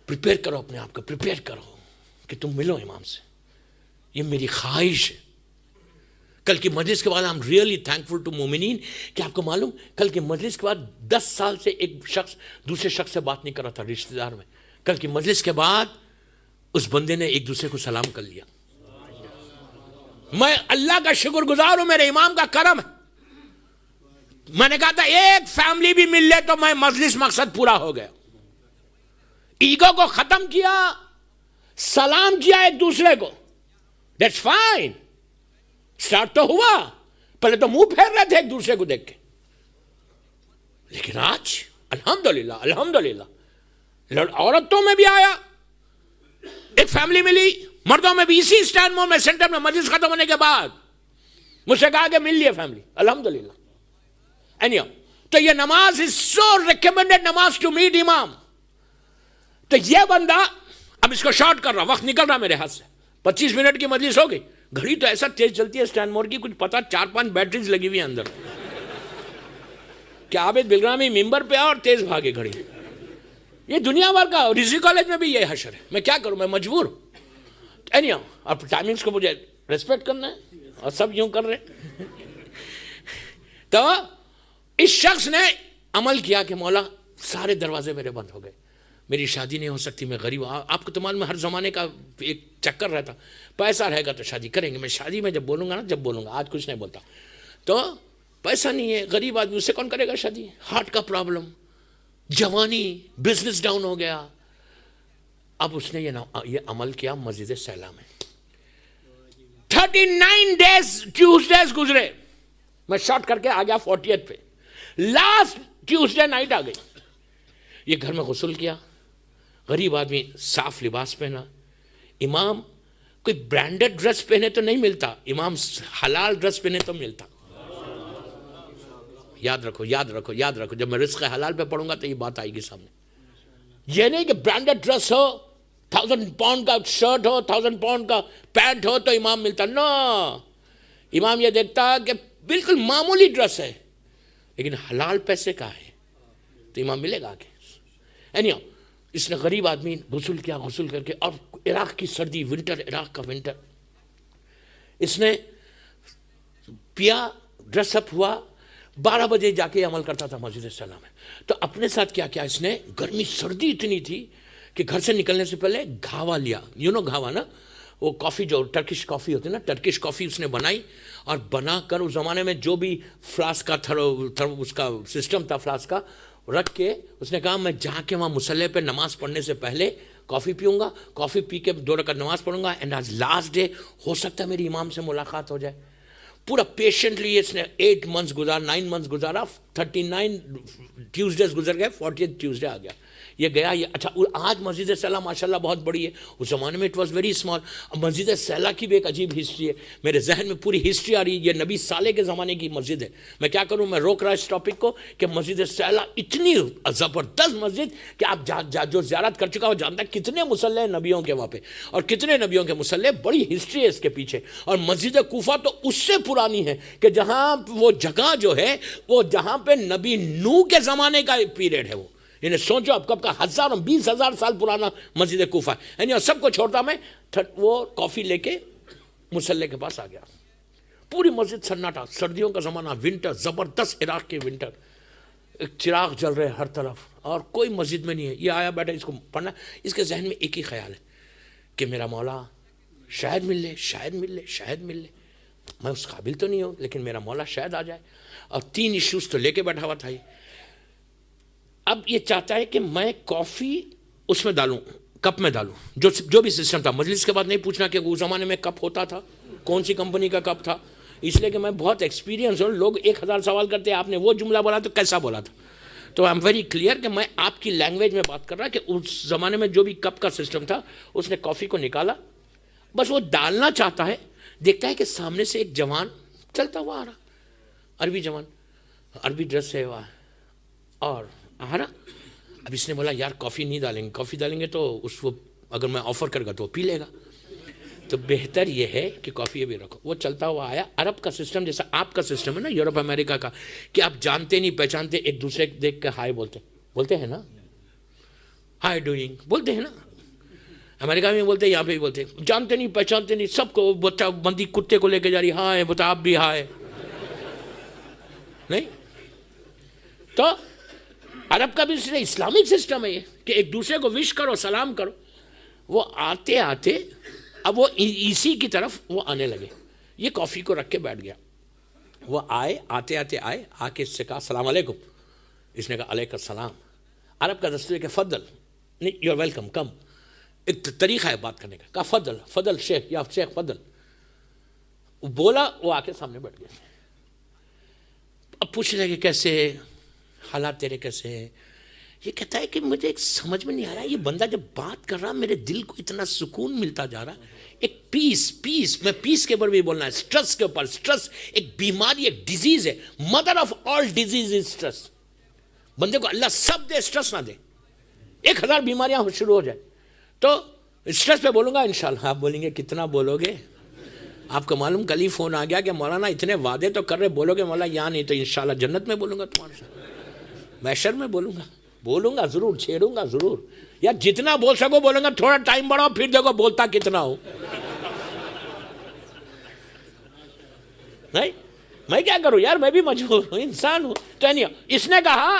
پریپیئر کرو اپنے آپ کو, پریپیئر کرو کہ تم ملو امام سے. یہ میری خواہش ہے. کل کی مجلس کے بعد ہم ریئلی تھینکفل ٹو مومنین کہ آپ کو معلوم کل کی مجلس کے بعد 10 سال سے ایک شخص دوسرے شخص سے بات نہیں کر رہا تھا رشتہ دار میں. کل کی مجلس کے بعد اس بندے نے ایک دوسرے کو سلام کر لیا. میں اللہ کا شکر گزار ہوں, میرے امام کا کرم ہے. میں نے کہا تھا ایک فیملی بھی مل لے تو میں مجلس مقصد پورا ہو گیا. ایگو کو ختم کیا, سلام کیا ایک دوسرے کو, دیٹس فائن. سٹارٹ تو ہوا, پہلے تو منہ پھیر رہے تھے ایک دوسرے کو دیکھ کے, لیکن آج الحمدللہ عورتوں میں بھی آیا, ایک فیملی ملی, مردوں میں بھی. اسی اسٹینڈ مول میں سینٹر میں مجلس ختم ہونے کے بعد مجھ سے کہا کہ مل لیے فیملی, الحمدللہ. اینیو, تو یہ نماز is so recommended نماز to meet امام. تو یہ بندہ, اب اس کو شارٹ کر رہا, وقت نکل رہا میرے ہاتھ سے. 25 منٹ کی مجلس ہو گئی. گھڑی تو ایسا تیز چلتی ہے اسٹینڈ مور کی, کچھ پتا 4-5 بیٹریز لگی ہوئی ہیں اندر. کہ عابد بلرامی ممبر پہ اور تیز بھاگے گھڑی. یہ دنیا بھر کا, رضوی کالج میں بھی یہ حشر ہے. میں کیا کروں, میں مجبور ہوں. اینیو, اب ٹائمنگز کو مجھے ریسپیکٹ کرنا ہے. اور سب یوں کر رہے. تو اس شخص نے عمل کیا کہ مولا سارے دروازے میرے بند ہو گئے, میری شادی نہیں ہو سکتی, میں غریب ہوں. آپ کو تو معلوم ہے ہر زمانے کا ایک چکر رہتا, پیسہ رہے گا تو شادی کریں گے. میں شادی میں جب بولوں گا نا, جب بولوں گا, آج کچھ نہیں بولتا. تو پیسہ نہیں ہے, غریب آدمی, اس سے کون کرے گا شادی؟ ہارٹ کا پرابلم, جوانی, بزنس ڈاؤن ہو گیا. اب اس نے یہ عمل کیا مسجد سیلا میں. 39 days ٹیوزڈیز گزرے, میں شارٹ کر کے آ گیا 40th پہ. لاسٹ ٹیوزڈے نائٹ آ گئی. یہ گھر میں غسل کیا, غریب آدمی صاف لباس پہنا. امام کوئی برانڈڈ ڈریس پہنے تو نہیں ملتا, امام حلال ڈریس پہنے تو ملتا. یاد رکھو, یاد رکھو, یاد رکھو, جب میں رزق حلال پہ پڑھوں گا تو یہ بات آئے گی سامنے. یہ نہیں کہ برانڈڈ ڈریس ہو, 1000 پاؤنڈ کا شرٹ ہو, 1000 پاؤنڈ کا پینٹ ہو تو امام ملتا. نو, امام یہ دیکھتا کہ بالکل معمولی ڈریس ہے لیکن حلال پیسے کا ہے تو امام ملے گا آگے. اینیو, اس نے غریب آدمی غسل کیا, غسل کر کے, اور عراق کی سردی, ونٹر, عراق کا ونٹر, اس نے پیا, ڈریس اپ ہوا, 12 بجے جا کے عمل کرتا تھا مسجد سیلا میں. تو اپنے ساتھ کیا کیا اس نے, گرمی سردی اتنی تھی کہ گھر سے نکلنے سے پہلے گھاوا لیا. گھاوا نا, وہ کافی جو ٹرکش کافی ہوتی ہے نا, ٹرکش کافی اس نے بنائی, اور بنا کر اس زمانے میں جو بھی فلاسک کا اس کا سسٹم تھا, فلاسک کا رکھ کے اس نے کہا میں جا کے وہاں مصلی پہ نماز پڑھنے سے پہلے کافی پیوں گا, کافی پی کے 2 رکعت نماز پڑھوں گا, اینڈ آج لاسٹ ڈے, ہو سکتا ہے میری امام سے ملاقات ہو جائے. پورا پیشنٹلی اس نے 8 months گزارا, 9 months گزارا, 39 ٹیوزڈیز گزر گئے, 40th ٹیوزڈے آ گیا. یہ گیا, یہ اچھا. آج مسجد سیلا ماشاءاللہ بہت بڑی ہے, اس زمانے میں اٹ واز ویری اسمال. مسجد سیلا کی بھی ایک عجیب ہسٹری ہے, میرے ذہن میں پوری ہسٹری آ رہی ہے. یہ نبی صالح کے زمانے کی مسجد ہے. میں کیا کروں, میں روک رہا اس ٹاپک کو کہ مسجد سیلا اتنی زبردست مسجد کہ آپ جو زیارت کر چکا ہو جانتا ہے کتنے مصلی ہیں نبیوں کے وہاں پہ, اور کتنے نبیوں کے مصلی. بڑی ہسٹری ہے اس کے پیچھے. اور مسجد کوفہ تو اس سے پرانی ہے کہ جہاں وہ جگہ جو ہے وہ جہاں پہ نبی نوح کے زمانے کا پیریڈ ہے. وہ انہیں سوچو اب کب کا, 20,000 سال پرانا مسجد کوفہ ہے. یعنی سب کو چھوڑتا میں, وہ کافی لے کے مصلی کے پاس آ گیا. پوری مسجد سناٹا, سردیوں کا زمانہ, ونٹر, زبردست عراق کے ونٹر, ایک چراغ جل رہے ہر طرف, اور کوئی مسجد میں نہیں ہے. یہ آیا بیٹھا, اس کو پڑھنا. اس کے ذہن میں ایک ہی خیال ہے کہ میرا مولا شاید مل لے, شاید مل لے, شاید مل لے. میں اس قابل تو نہیں ہوں لیکن میرا مولا شاید آ جائے. اور 3 ایشوز تو لے کے بیٹھا ہوا تھا. اب یہ چاہتا ہے کہ میں کافی اس میں ڈالوں, کپ میں ڈالوں, جو بھی سسٹم تھا. مجلس کے بعد نہیں پوچھنا کہ اس زمانے میں کپ ہوتا تھا, کون سی کمپنی کا کپ تھا, اس لیے کہ میں بہت ایکسپیرینس ہوں. لوگ 1000 سوال کرتے ہیں, آپ نے وہ جملہ بولا تو کیسا بولا تھا. تو آئی ایم ویری کلیئر کہ میں آپ کی لینگویج میں بات کر رہا کہ اس زمانے میں جو بھی کپ کا سسٹم تھا, اس نے کافی کو نکالا, بس وہ ڈالنا چاہتا ہے. دیکھتا ہے کہ سامنے سے ایک جوان چلتا ہوا آ رہا, عربی جوان, عربی ڈریس ہے ہوا, اور آ رہا. اب اس نے بولا یار کافی نہیں ڈالیں گے, کافی ڈالیں گے تو اس کو اگر میں آفر کر گا تو وہ پی لے گا, تو بہتر یہ ہے کہ کافی یہ بھی رکھو. وہ چلتا ہوا آیا. عرب کا سسٹم جیسا آپ کا سسٹم ہے نا, یورپ امریکہ کا, کہ آپ جانتے نہیں پہچانتے, ایک دوسرے کو دیکھ کے ہائے بولتے ہیں نا, ہائی ڈوئنگ بولتے ہیں نا. امریکہ میں بولتے ہیں, یہاں پہ بھی بولتے ہیں. جانتے نہیں پہچانتے نہیں, سب کو بچہ بندی کتے کو لے کے جا رہی, ہائے بتا آپ بھی ہائے نہیں. تو عرب کا بھی اسلامک سسٹم ہے یہ کہ ایک دوسرے کو وش کرو, سلام کرو. وہ آتے آتے اب وہ اسی کی طرف وہ آنے لگے. یہ کافی کو رکھ کے بیٹھ گیا. وہ آئے, آتے آتے آئے, آ کے اس سے کہا السلام علیکم. اس نے کہا علیکم السلام. عرب کا دستور ہے کہ فضل نہیں, یو آر ویلکم, کم. ایک طریقہ ہے بات کرنے کا. کہا فضل, فضل شیخ, یا شیخ فضل. وہ بولا, وہ آ کے سامنے بیٹھ گیا. اب پوچھ رہے کہ کیسے حالات تیرے کیسے ہیں. یہ کہتا ہے کہ مجھے ایک سمجھ میں نہیں آ رہا, یہ بندہ جب بات کر رہا میرے دل کو اتنا سکون ملتا جا رہا. ایک پیس, میں پیس کے اوپر بھی بولنا ہے, سٹرس کے اوپر. سٹرس ایک بیماری, ایک ڈیزیز ہے. Mother of all diseases is stress. بندے کو اللہ سب دے, سٹرس نہ دے. 1000 بیماریاں شروع ہو جائے تو سٹرس پہ بولوں گا انشاءاللہ. آپ بولیں گے کتنا بولو گے؟ آپ کو معلوم کل ہی فون آ گیا کہ مولانا اتنے وعدے تو کر رہے, بولو گے مولا یہاں نہیں تو انشاءاللہ جنت میں بولوں گا تمہارے ساتھ, محشر میں بولوں گا ضرور, چھیڑوں گا ضرور. یا جتنا بول سکو بولوں گا, تھوڑا ٹائم بڑھاؤ پھر دیکھو بولتا کتنا ہو. نہیں میں کیا کروں یار, میں بھی مجبور ہوں, انسان ہوں. تو نہیں, اس نے کہا,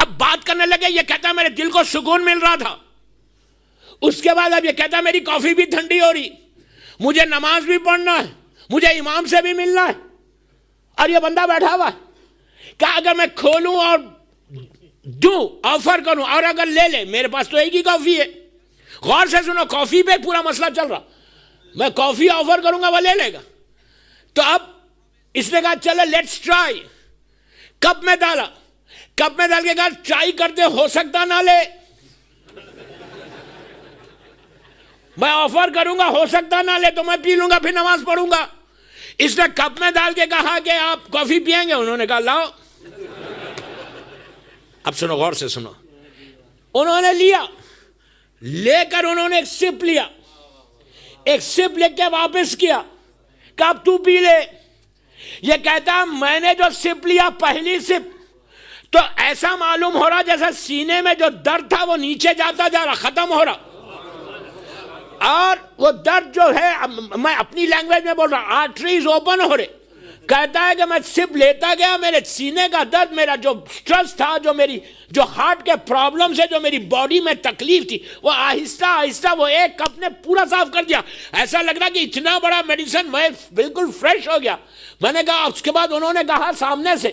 اب بات کرنے لگے, یہ کہتا میرے دل کو سکون مل رہا تھا. اس کے بعد اب یہ کہتا میری کافی بھی ٹھنڈی ہو رہی, مجھے نماز بھی پڑھنا ہے, مجھے امام سے بھی ملنا ہے. اور یہ بندہ بیٹھا ہوا ہے کہ اگر میں کھولوں اور دوں, آفر کروں, اور اگر لے لے, میرے پاس تو ایک ہی کافی ہے. غور سے سنو, کافی پہ پورا مسئلہ چل رہا. میں کافی آفر کروں گا, وہ لے لے گا. تو اب اس نے کہا چلو لیٹس ٹرائی. کپ میں ڈالا, کپ میں ڈال کے کہا ٹرائی کرتے, ہو سکتا نہ لے. میں آفر کروں گا, ہو سکتا نہ لے, تو میں پی لوں گا, پھر نماز پڑھوں گا. اس نے کپ میں ڈال کے کہا کہ آپ کافی پئیں گے؟ انہوں نے کہا لاؤ. اب سنو, غور سے سنو. انہوں نے لیا, لے کر انہوں نے ایک سپ لیا, ایک سپ لے کے واپس کیا کہ اب تو پی لے. یہ کہتا میں نے جو سپ لیا, پہلی سپ, تو ایسا معلوم ہو رہا جیسا سینے میں جو درد تھا وہ نیچے جاتا جا رہا, ختم ہو رہا. اور وہ درد جو ہے, میں اپنی لینگویج میں بول رہا, آرٹریز اوپن ہو رہے. کہتا ہے کہ میں سپ لیتا گیا, میرے سینے کا درد, میرا جو سٹرس تھا, جو میری جو ہارٹ کے پرابلم سے جو میری باڈی میں تکلیف تھی, وہ آہستہ آہستہ وہ ایک کپ نے پورا صاف کر دیا. ایسا لگ رہا کہ اتنا بڑا میڈیسن, میں بالکل فریش ہو گیا. میں نے کہا, اس کے بعد انہوں نے کہا سامنے سے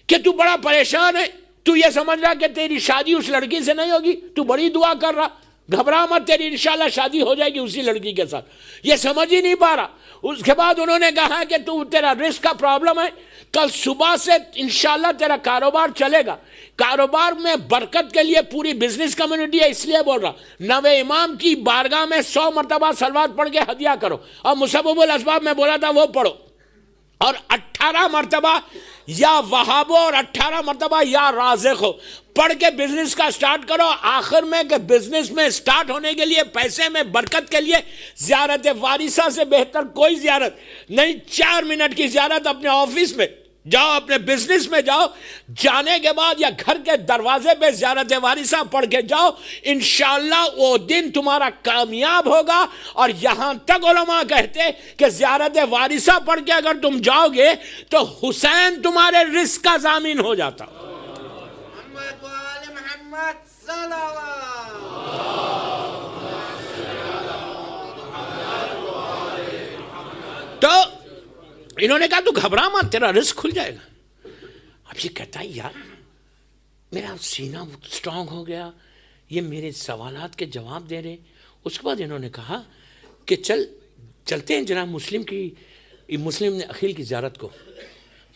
کہ تو بڑا پریشان ہے, تو یہ سمجھ رہا کہ تیری شادی اس لڑکی سے نہیں ہوگی, تو بڑی دعا کر رہا, گھبرا مت, تیری انشاءاللہ شادی ہو جائے گی اسی لڑکی کے ساتھ. یہ سمجھ ہی نہیں پا رہا. اس کے بعد انہوں نے کہا کہ تو تیرا رزق کا پرابلم ہے, کل صبح سے انشاءاللہ تیرا کاروبار چلے گا. کاروبار میں برکت کے لیے پوری بزنس کمیونٹی ہے, اس لیے بول رہا, نوے امام کی بارگاہ میں 100 مرتبہ صلوات پڑھ کے ہدیہ کرو, اور مسبب الاسباب میں بولا تھا وہ پڑھو, اور 18 مرتبہ یا وہابو اور 18 مرتبہ یا رازق ہو پڑھ کے بزنس کا سٹارٹ کرو. آخر میں کہ بزنس میں سٹارٹ ہونے کے لیے, پیسے میں برکت کے لیے زیارت وارثہ سے بہتر کوئی زیارت نہیں. 4 منٹ کی زیارت اپنے آفس میں جاؤ, اپنے بزنس میں جاؤ, جانے کے بعد یا گھر کے دروازے پہ زیارت وارثہ پڑھ کے جاؤ, انشاءاللہ وہ دن تمہارا کامیاب ہوگا. اور یہاں تک علماء کہتے کہ زیارت وارثہ پڑھ کے اگر تم جاؤ گے تو حسین تمہارے رزق کا ضامن ہو جاتا. محمد وآل محمد صلوات. تو انہوں نے کہا تو گھبرا مت, تیرا رزق کھل جائے گا. اب یہ کہتا ہے یار میرا سینہ سٹرونگ ہو گیا, یہ میرے سوالات کے جواب دے رہے. اس کے بعد انہوں نے کہا کہ چلتے ہیں جناب مسلم نے عقیل کی زیارت کو.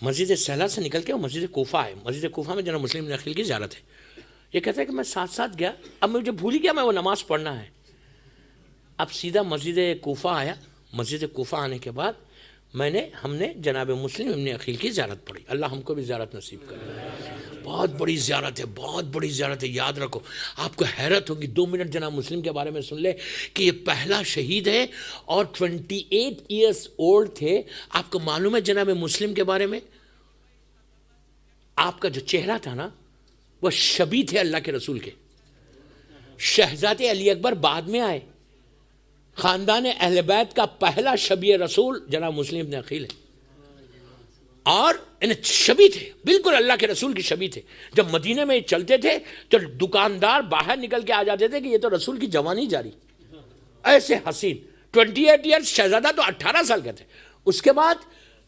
مسجد سہلا سے نکل کے وہ مسجد کوفہ ہے, مسجد کوفہ میں جناب مسلم نے عقیل کی زیارت ہے. یہ کہتا ہے کہ میں ساتھ ساتھ گیا, اب مجھے بھول ہی گیا میں وہ نماز پڑھنا ہے. اب سیدھا مسجد کوفہ آیا. مسجد کوفہ آنے کے بعد ہم نے جناب مسلم ابن عقیل کی زیارت پڑھی. اللہ ہم کو بھی زیارت نصیب کرے. بہت بڑی زیارت ہے, بہت بڑی زیارت ہے. یاد رکھو, آپ کو حیرت ہوگی, 2 منٹ جناب مسلم کے بارے میں سن لے کہ یہ پہلا شہید ہے اور 28 ایئرس اولڈ تھے. آپ کو معلوم ہے جناب مسلم کے بارے میں, آپ کا جو چہرہ تھا نا وہ شبیہ تھے اللہ کے رسول کے. شہزادے علی اکبر بعد میں آئے, خاندان اہل بیت کا پہلا شبیہ رسول جناب مسلم ابن عقیل ہے. اور شبیہ تھے, بالکل اللہ کے رسول کی شبیہ تھے. جب مدینے میں چلتے تھے تو دکاندار باہر نکل کے آ جاتے تھے کہ یہ تو رسول کی جوانی جاری, ایسے حسین. 28 ایئرز, شہزادہ تو 18 سال کے تھے. اس کے بعد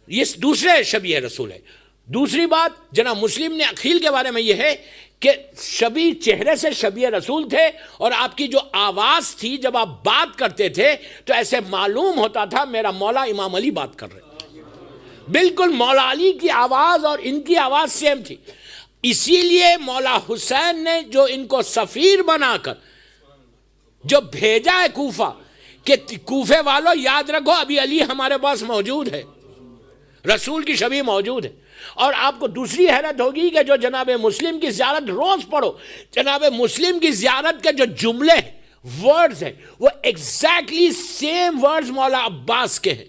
یہ دوسرے شبیہ رسول ہے. دوسری بات جناب مسلم نے عقیل کے بارے میں یہ ہے کہ شبیہ چہرے سے شبیہ رسول تھے, اور آپ کی جو آواز تھی جب آپ بات کرتے تھے تو ایسے معلوم ہوتا تھا میرا مولا امام علی بات کر رہے. بالکل مولا علی کی آواز اور ان کی آواز سیم تھی. اسی لیے مولا حسین نے جو ان کو سفیر بنا کر جو بھیجا ہے کوفہ, کہ کوفے والوں یاد رکھو ابھی علی ہمارے پاس موجود ہے, رسول کی شبیہ موجود ہے. اور آپ کو دوسری حیرت ہوگی کہ جو جناب مسلم کی زیارت روز پڑھو, جناب مسلم کی زیارت کے جو جملے ہیں, ورڈز ہیں, وہ ایگزیکٹلی سیم ورڈز مولا عباس کے ہیں.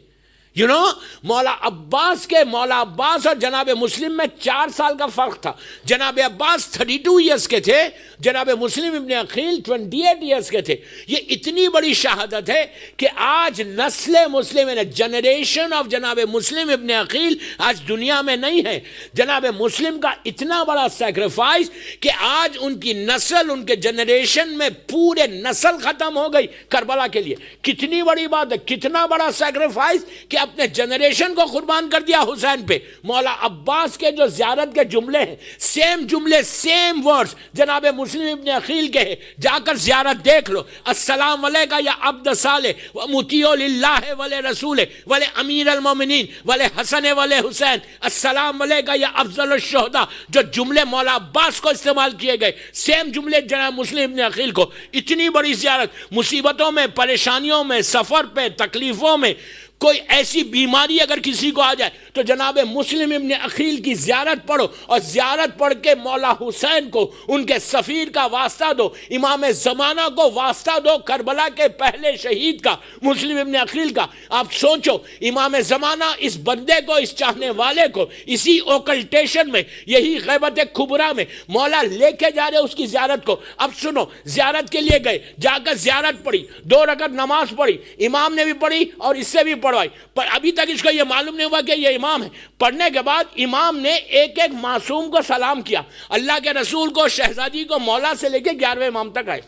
مولا عباس اور جناب مسلم میں 4 سال کا فرق تھا. جناب عباس 32 ایئرس کے تھے, جناب مسلم ابن عقیل 28 ایئرس کے تھے. یہ اتنی بڑی شہادت ہے کہ آج نسل مسلم, جنریشن آف جناب مسلم ابن عقیل آج دنیا میں نہیں ہے. جناب مسلم کا اتنا بڑا سیکریفائس کہ آج ان کی نسل, ان کے جنریشن میں پورے نسل ختم ہو گئی کربلا کے لیے. کتنی بڑی بات ہے, کتنا بڑا سیکریفائس کہ اپنے جنریشن کو قربان کر دیا حسین پہ. مولا عباس کے جو زیارت کے جملے ہیں, سیم جملے, سیم ورڈز جناب مسلم ابن عقیل کے ہیں. جا کر زیارت دیکھ لو. السلام علیکہ یا عبد صالح و مطیع للہ ولی رسول ولی امیر المومنین ولی حسن ولی حسین, السلام علیکہ یا افضل الشہداء. جو جملے مولا عباس کو استعمال کیے گئے, سیم جملے جناب مسلم ابن عقیل کو. اتنی بڑی زیارت, مصیبتوں میں, پریشانیوں میں, سفر پہ, تکلیفوں میں, کوئی ایسی بیماری اگر کسی کو آ جائے تو جناب مسلم ابن عقیل کی زیارت پڑھو, اور زیارت پڑھ کے مولا حسین کو, ان کے سفیر کا واسطہ دو, امام زمانہ کو واسطہ دو, کربلا کے پہلے شہید کا, مسلم ابن عقیل کا. آپ سوچو, امام زمانہ اس بندے کو, اس چاہنے والے کو, اسی اوکلٹیشن میں, یہی غیبت کبریٰ میں مولا لے کے جا رہے اس کی زیارت کو. اب سنو, زیارت کے لیے گئے, جا کر زیارت پڑھی, 2 رکعت نماز پڑھی, امام نے بھی پڑھی اور اس سے بھی پڑھوائی, پر ابھی تک اس کو یہ معلوم نہیں ہوا کہ یہ امام ہے. پڑھنے کے بعد امام نے ایک ایک معصوم کو سلام کیا, اللہ کے رسول کو, شہزادی کو, مولا سے لے کے 11ویں امام تک آئے.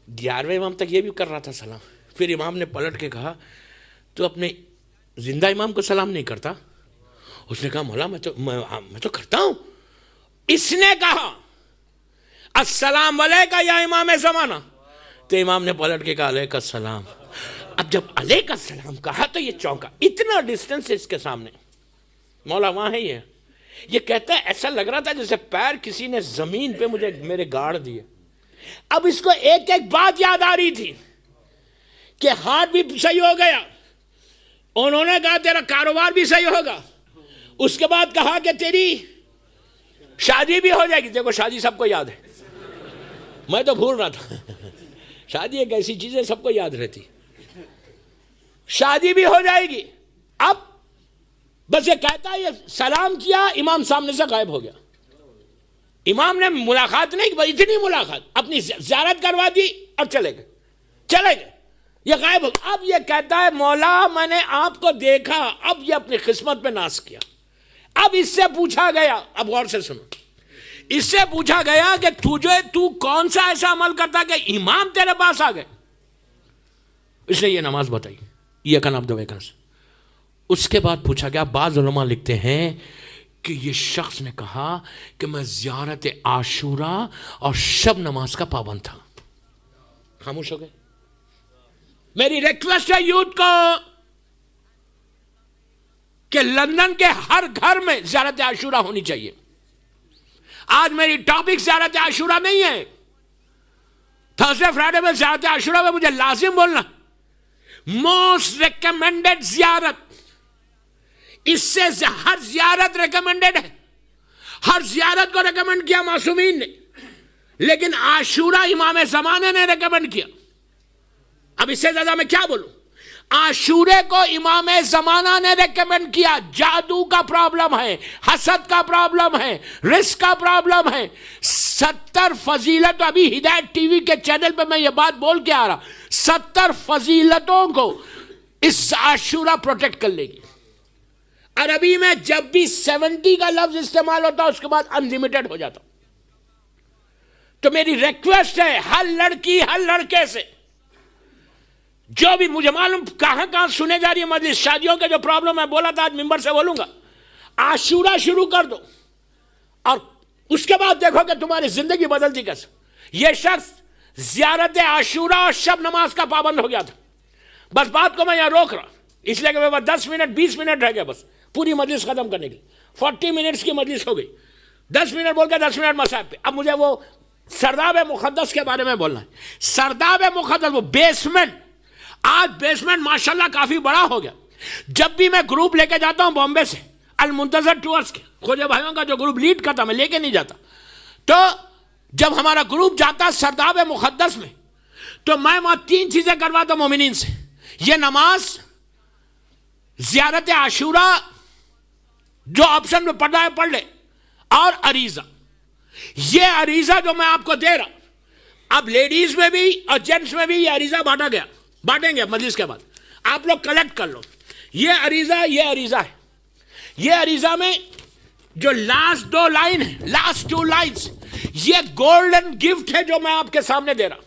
11ویں امام تک یہ بھی کر رہا تھا سلام. پھر امام نے پلٹ کے کہا, تو اپنے زندہ امام کو سلام نہیں کرتا؟ اس نے کہا, مولا میں تو کرتا ہوں. اس نے کہا, السلام علیکہ یا امام زمانہ. تو امام نے پلٹ کے کہا, علیکہ السلام. اب جب علیکہ السلام کہا تو یہ چونکا. اتنا ڈسٹنس ہے اس کے سامنے. مولا وہاں ہے, یہ کہتا ہے ایسا لگ رہا تھا جیسے پیر کسی نے زمین پہ میرے گاڑ دیے. اب اس کو ایک ایک بات یاد آ رہی تھی کہ ہاتھ بھی صحیح ہو گیا, انہوں نے کہا تیرا کاروبار بھی صحیح ہوگا, اس کے بعد کہا کہ تیری شادی بھی ہو جائے گی. دیکھو شادی سب کو یاد ہے, میں تو بھول رہا تھا. شادی ایک ایسی چیز ہے سب کو یاد رہتی. شادی بھی ہو جائے گی. اب بس یہ کہتا ہے, یہ سلام کیا, امام سامنے سے غائب ہو گیا. امام نے ملاقات نہیں کی, اتنی ملاقات, اپنی زیارت کروا دی اور چلے گئے, یہ غائب ہو گیا. اب یہ کہتا ہے, مولا میں نے آپ کو دیکھا, اب یہ اپنی قسمت پہ ناز کیا. اب اس سے پوچھا گیا, اب غور سے سنو, اس سے پوچھا گیا کہ تو کون سا ایسا عمل کرتا کہ امام تیرے پاس آ گئے. اس نے یہ نماز بتائی, یہ کا نام دو. اس کے بعد پوچھا گیا, بعض علماء لکھتے ہیں کہ یہ شخص نے کہا کہ میں زیارت عاشوراء اور شب نماز کا پابند تھا. خاموش ہو گئے. میری ریکویسٹ ہے یوتھ کو کہ لندن کے ہر گھر میں زیارت عاشوراء ہونی چاہیے. آج میری ٹاپک زیارت عاشوراء نہیں ہے. تھرسڈے فرائیڈے میں زیارت عاشوراء میں مجھے لازم بولنا, موسٹ ریکمینڈڈ زیارت. اس سے ہر زیارت ریکمینڈڈ ہے, ہر زیارت کو ریکمینڈ کیا معصومین نے, لیکن عاشوراء امام زمانے نے ریکمینڈ کیا. اب اس سے زیادہ میں کیا بولوں. عاشورے کو امام زمانہ نے ریکمینڈ کیا. جادو کا پرابلم ہے, حسد کا پرابلم ہے, رزق کا پرابلم ہے. 70 فضیلت, ابھی ہدایت ٹی وی کے چینل پہ میں یہ بات بول کے آ رہا, 70 فضیلتوں کو اس عاشوراء پروٹیکٹ کر لے گی. عربی میں جب بھی 70 کا لفظ استعمال ہوتا اس کے بعد انلیمیٹڈ ہو جاتا. تو میری ریکویسٹ ہے ہر لڑکی, ہر لڑکے سے, جو بھی مجھے معلوم کہاں سنے جا رہی ہے مجلس, شادیوں کے جو پرابلم ہے بولا تھا, آج ممبر سے بولوں گا, عاشوراء شروع کر دو اور اس کے بعد دیکھو کہ تمہاری زندگی بدلتی کیسے. یہ شخص زیارت عاشوراء اور شب نماز کا پابند ہو گیا تھا. بس بات کو میں یہاں روک رہا اس لیے کہ میرے پاس 10 منٹ 20 منٹ رہ گئے بس پوری مجلس ختم کرنے کے لیے. 40 منٹس کی مجلس ہو گئی, 10 منٹ بول کے 10 منٹ مصائب پہ. اب مجھے وہ سرداب مقدس کے بارے میں بولنا ہے. سرداب مقدس, وہ بیسمنٹ, آج بیسمنٹ ماشاءاللہ کافی بڑا ہو گیا. جب بھی میں گروپ لے کے جاتا ہوں بامبے سے, المنتظر ٹورز کے, خوجہ بھائیوں کا جو گروپ لیڈ کرتا, میں لے کے نہیں جاتا, تو جب ہمارا گروپ جاتا سرداب مقدس میں تو میں وہاں 3 چیزیں کرواتا ہوں مومنین سے. یہ نماز, زیارت عاشورہ جو آپشن میں پڑھنا ہے پڑھ لے, اور عریضہ. یہ عریضہ جو میں آپ کو دے رہا, اب لیڈیز میں بھی اور جینٹس میں بھی یہ عریضہ بانٹا گیا, بانٹیں گے مجلس کے بعد, آپ لوگ کلیکٹ کر لو. یہ عریضہ ہے. یہ عریضہ میں جو لاسٹ 2 لائن ہے, لاسٹ 2 لائنز, یہ گولڈن گفٹ ہے جو میں آپ کے سامنے دے رہا ہوں.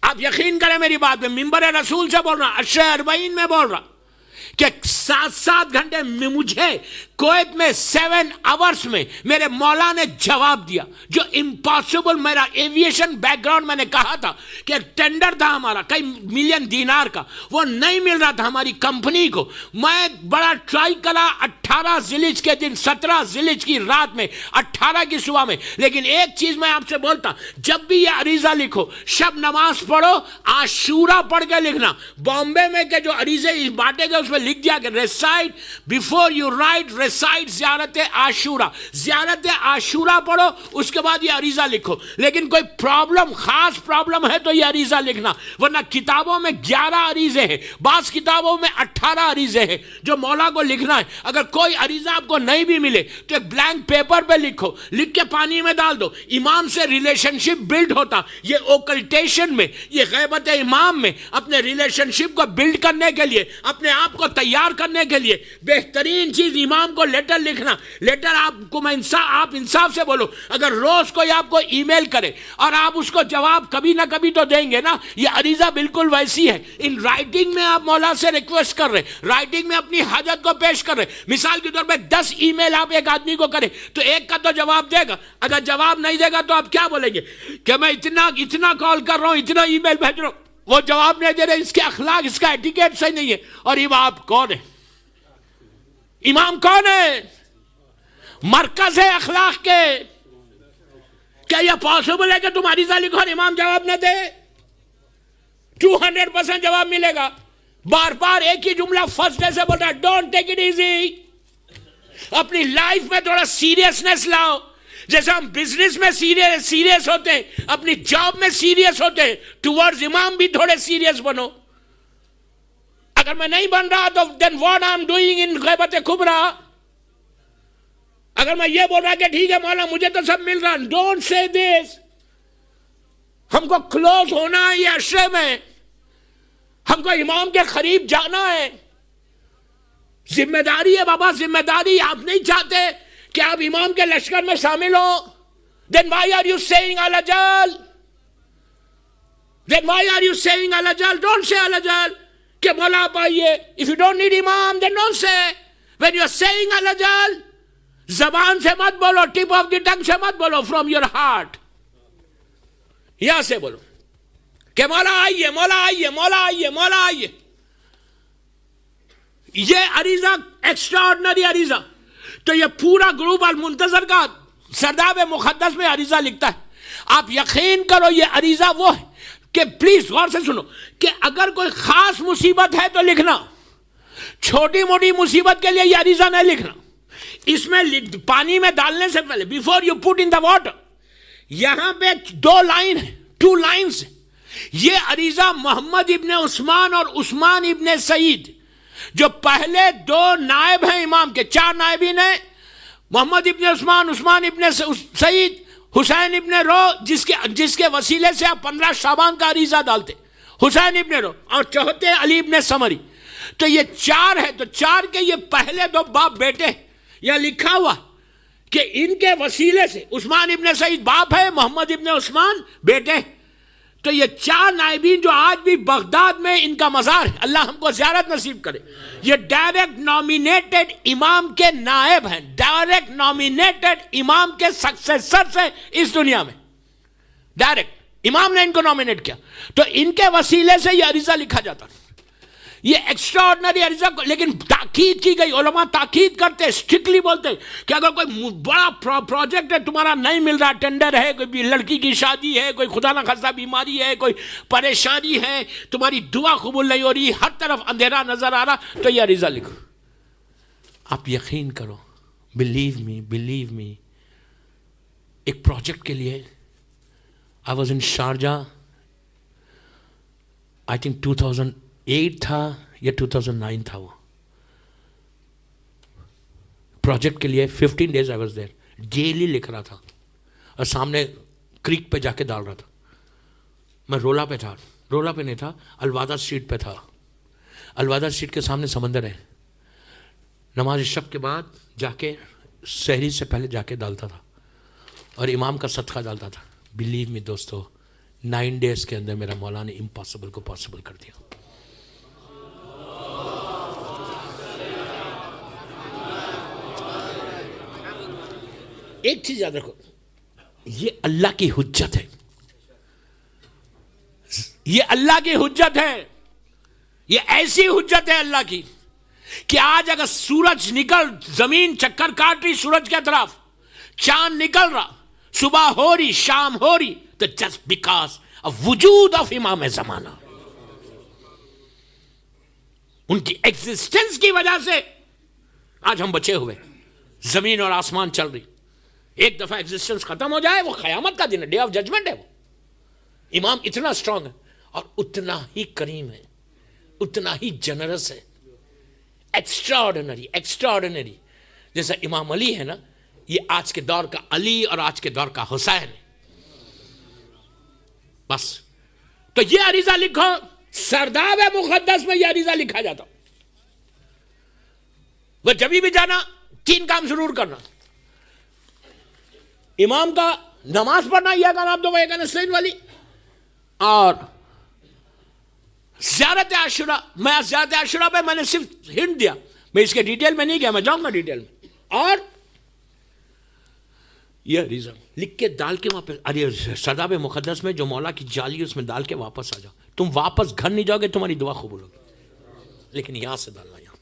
آپ یقین کریں میری بات میں, منبر رسول سے بول رہا, اشرح اربعین میں بول رہا کہ 7 گھنٹے میں مجھے کویت میں 7 آورز میں میرے مولا نے جواب دیا, جو امپاسبل. میرا ایویشن بیک گراؤنڈ, میں نے کہا تھا کہ ٹینڈر تھا ہمارا کئی ملین دینار کا, وہ نہیں مل رہا تھا ہماری کمپنی کو. میں بڑا ٹرائی کرا 18 ذیلحج کے دن, 17 ذیلحج کی رات میں, 18 کی صبح میں. لیکن ایک چیز میں آپ سے بولتا, جب بھی یہ عریضہ لکھو, شب نماز پڑھو, عاشورہ پڑھ کے لکھنا. بامبے میں کے جو عریضے بانٹے گئے اس میں لکھ دیا کہ recite before you right, recite زیارت عاشورہ. زیارت عاشورہ پڑھو, اس کے بعد یہ عریضہ لکھو. لیکن کوئی پرابلم, خاص پرابلم ہے تو یہ عریضہ لکھنا, ورنہ کتابوں میں 11 عریضے ہیں, بعض کتابوں میں 18 عریضے ہیں جو مولا کو لکھنا ہے. اگر کوئی عریضہ آپ کو نہیں بھی ملے تو ایک بلینک پیپر پہ لکھو, لکھ کے پانی میں ڈال دو. امام سے ریلیشن شپ بلڈ ہوتا. یہ اوکلٹیشن میں, یہ غیبت امام میں اپنے ریلیشن شپ کو بلڈ کرنے کے لیے, اپنے آپ کو تیار کرنے کے لیے بہترین چیز امام کو لیٹر لکھنا. لیٹر آپ کو میں آپ انصاف سے بولو, اگر روز کوئی آپ کو ای میل کرے اور آپ اس کو جواب کبھی نہ کبھی تو دیں گے نا, یہ عریضہ بالکل ویسی ہے. ان رائٹنگ میں آپ مولا سے ریکویسٹ کر رہے, رائٹنگ میں اپنی حاجت کو پیش کر رہے. مثال کے طور پہ 10 ای میل آپ ایک آدمی کو کریں تو ایک کا تو جواب دے گا. اگر جواب نہیں دے گا تو آپ کیا بولیں گے کہ میں اتنا کال کر رہا ہوں, اتنا ای میل بھیج رہا ہوں, وہ جواب نہیں دے رہے, اس کے اخلاق, اس کا ایٹیکیٹ صحیح نہیں ہے. اور امام کون ہے؟ امام کون ہے؟ مرکز ہے اخلاق کے. کیا یہ پاسبل ہے کہ تم عریضہ لکھو اور امام جواب نہ دے؟ 200% جواب ملے گا. بار بار ایک ہی جملہ فرسٹ ڈے سے بول رہا ہے, ڈونٹ ٹیک اٹ ایزی. اپنی لائف میں تھوڑا سیریسنس لاؤ. جیسے ہم بزنس میں سیریس ہوتے ہیں, اپنی جاب میں سیریس ہوتے ہیں, ٹورڈز امام بھی تھوڑے سیریس بنو. اگر میں نہیں بن رہا تو then what I'm doing in غیبت کبریٰ. اگر میں یہ بول رہا کہ ٹھیک ہے مولا مجھے تو سب مل رہا, don't say this. ہم کو کلوز ہونا ہے یہ عشرے میں, ہم کو امام کے قریب جانا ہے. ذمہ داری ہے بابا, ذمہ داری. آپ نہیں چاہتے کہ آپ امام کے لشکر میں شامل ہو, then why are you saying الجل? Then why are you saying الجل? Don't say الجل کہ مولا آپ آئیے. If you don't need imam then don't say. When you are saying الجل, زبان سے مت بولو, tip of the tongue سے مت بولو, from your heart. یہاں سے بولو کہ مولا آئیے, مولا آئیے, مولا آئیے, مولا آئیے. یہ عریضہ ایکسٹرا آرڈنری عریضہ. تو یہ پورا گروپ المنتظر کا سرداب مقدس میں عریضہ لکھتا ہے. آپ یقین کرو یہ عریضہ وہ ہے کہ پلیز غور سے سنو, کہ اگر کوئی خاص مصیبت ہے تو لکھنا, چھوٹی موٹی مصیبت کے لیے یہ عریضہ نہیں لکھنا. اس میں پانی میں ڈالنے سے پہلے before you put in the water, یہاں پہ 2 لائن ہے, 2 لائنز. یہ عریضہ محمد ابن عثمان اور عثمان ابن سعید جو پہلے 2 نائب ہیں امام کے, 4 نائبین ہیں, محمد ابن عثمان, عثمان ابن سعید, حسین ابن رو, جس کے وسیلے سے آپ 15 شعبان کا عریضہ ڈالتے, حسین ابن رو, اور چوتھے علی ابن سمری. تو یہ 4 ہے, تو 4 کے یہ پہلے 2 باپ بیٹے. یہ لکھا ہوا کہ ان کے وسیلے سے عثمان ابن سعید باپ ہے, محمد ابن عثمان بیٹے. تو یہ 4 نائبین جو آج بھی بغداد میں ان کا مزار ہے, اللہ ہم کو زیارت نصیب کرے, یہ ڈائریکٹ نامینیٹڈ امام کے نائب ہیں, ڈائریکٹ نامینیٹڈ امام کے سکسیسرز ہیں اس دنیا میں. ڈائریکٹ امام نے ان کو نامینیٹ کیا, تو ان کے وسیلے سے یہ عریضہ لکھا جاتا. یہ ایکسٹرا آرڈنری عریضہ, لیکن تاکید کی گئی, علماء تاکید کرتے, اسٹرکٹلی بولتے کہ اگر کوئی بڑا پروجیکٹ ہے تمہارا نہیں مل رہا, ٹینڈر ہے, کوئی لڑکی کی شادی ہے, کوئی خدا نخواستہ بیماری ہے, کوئی پریشانی ہے, تمہاری دعا قبول نہیں ہو رہی, ہر طرف اندھیرا نظر آ رہا, تو یہ عریضہ لکھو. آپ یقین کرو, بلیو می, ایک پروجیکٹ کے لیے I was in Sharjah, I think 2008 تھا یہ 2009 تھا. وہ پروجیکٹ کے لیے 15 days I was there. Daily لکھ رہا تھا اور سامنے کریک پہ جا کے ڈال رہا تھا. میں رولا پہ تھا, رولا پہ نہیں تھا, الوادہ اسٹریٹ پہ تھا. الوادہ اسٹریٹ کے سامنے سمندر ہے. نماز شب کے بعد جا کے سحری سے پہلے جا کے ڈالتا تھا اور امام کا صدقہ ڈالتا تھا. بلیو می دوستو, 9 days کے اندر میرا مولا نے امپاسبل کو پاسبل کر دیا. ایک چیز یاد رکھو, یہ اللہ کی حجت ہے, یہ اللہ کی حجت ہے, یہ ایسی حجت ہے اللہ کی کہ آج اگر سورج نکل, زمین چکر کاٹ رہی سورج کے طرف, چاند نکل رہا, صبح ہو رہی شام ہو رہی, تو جسٹ بیکاز آف وجود آف امام زمانہ, ان کی ایگزسٹنس کی وجہ سے آج ہم بچے ہوئے. زمین اور آسمان چل رہی, ایک دفعہ ایگزسٹنس ختم ہو جائے وہ قیامت کا دن ہے, ڈے آف ججمنٹ ہے. وہ امام اتنا اسٹرانگ ہے اور اتنا ہی کریم ہے, اتنا ہی جنرس ہے, ایکسٹراڈنری ایکسٹراڈنری. جیسا امام علی ہے نا, یہ آج کے دور کا علی اور آج کے دور کا حسین ہے. بس تو یہ عریضہ لکھو, سرداب مقدس میں یہ عریضہ لکھا جاتا. وہ جبھی بھی جانا 3 کام ضرور کرنا. امام کا نماز پڑھنا, یہ اگر آپ 2 نسلین والی, اور زیارت عاشورہ. میں زیارت عاشورہ پہ میں نے صرف ہنٹ دیا, میں اس کے ڈیٹیل میں نہیں گیا, میں جاؤں گا ڈیٹیل میں. اور یہ ریزن لکھ کے ڈال کے وہاں پہ سرداب مقدس میں جو مولا کی جالی اس میں ڈال کے واپس آ جاؤ. تم واپس گھر نہیں جاؤ گے, تمہاری دعا قبول ہوگی, لیکن یہاں سے ڈالنا یہاں.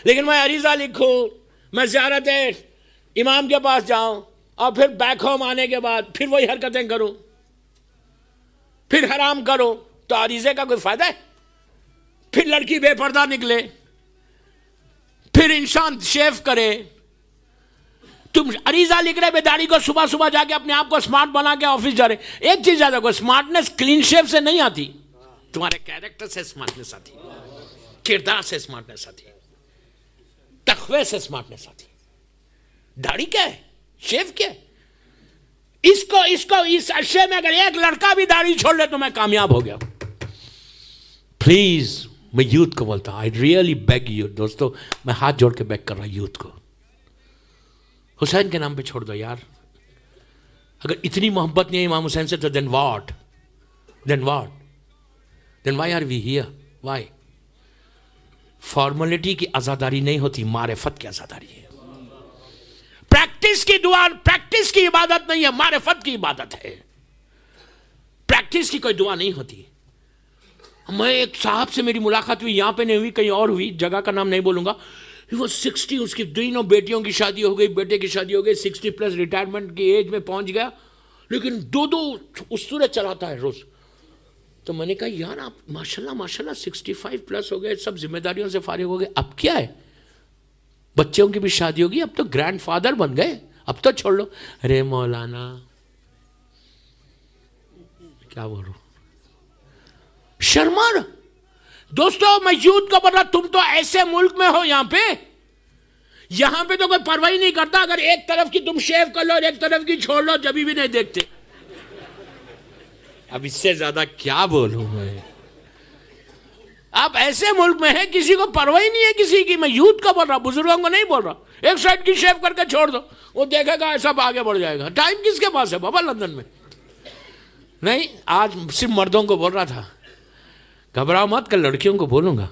لیکن میں عریضہ لکھوں, میں زیارت امام کے پاس جاؤں اور پھر بیک ہوم آنے کے بعد پھر وہی حرکتیں کروں, پھر حرام کرو, تو عریضے کا کوئی فائدہ ہے؟ پھر لڑکی بے پردہ نکلے, پھر انسان شیف کرے. تم عریضہ لکھ رہے بے داڑھی کو, صبح صبح جا کے اپنے آپ کو اسمارٹ بنا کے آفس جا رہے. ایک چیز یاد رکھو, اسمارٹنس کلین شیپ سے نہیں آتی, تمہارے کیریکٹر سے اسمارٹنس آتی, کردار سے اسمارٹنس آتی, تقوی سے اسمارٹنس آتی. داڑھی کیا ہے, شیف کیا ہے؟ اس کو اس عرصے میں اگر ایک لڑکا بھی داڑھی چھوڑ لے تو میں کامیاب ہو گیا. پلیز میں یوتھ کو بولتا ہوں, آئی ریئلی بیگ یو دوستو, میں ہاتھ جوڑ کے بیگ کر رہا ہوں یوتھ کو, حسین کے نام پہ چھوڑ دو یار. اگر اتنی محبت نہیں ہے امام حسین سے تو then what then why are we here, why? Formality کی عزاداری نہیں ہوتی, معرفت کی عزاداری ہے. پریکٹس کی دعا, پریکٹس کی عبادت نہیں ہے, معرفت کی عبادت ہے. پریکٹس کی کوئی دعا نہیں ہوتی. میں ایک صاحب سے میری ملاقات ہوئی, یہاں پہ نہیں ہوئی, کہیں اور ہوئی, جگہ کا نام نہیں بولوں گا. وہ 60, اس کی 3 بیٹیوں کی شادی ہو گئی, بیٹے کی شادی ہو گئی, 60+ ریٹائرمنٹ کی ایج میں پہنچ گیا, لیکن 2 اسطورے چلاتا ہے روز. تو میں نے کہا یار آپ ماشاءاللہ 65+ ہو گئے, سب ذمہ داریوں سے فارغ ہو گئے, اب کیا ہے؟ بچوں کی بھی شادی ہوگی, اب تو گرینڈ فادر بن گئے, اب تو چھوڑ لو. ارے مولانا کیا بول رہا ہوں, شرما. دوستو میں یوتھ کو بول رہا, تم تو ایسے ملک میں ہو یہاں پہ تو کوئی پرواہ نہیں کرتا. اگر ایک طرف کی تم شیو کر لو اور ایک طرف کی چھوڑ لو, جبھی بھی نہیں دیکھتے. اب اس سے زیادہ کیا بولوں میں. آپ ایسے ملک میں ہیں کسی کو پرواہ نہیں ہے کسی کی. میں یوتھ کو بول رہا, بزرگوں کو نہیں بول رہا. ایک سائڈ کی شیو کر کے چھوڑ دو, وہ دیکھے گا سب آگے بڑھ جائے گا. ٹائم کس کے پاس ہے بابا لندن میں؟ نہیں, آج صرف مردوں کو بول رہا تھا, گھبراؤ مت, کل لڑکیوں کو بولوں گا.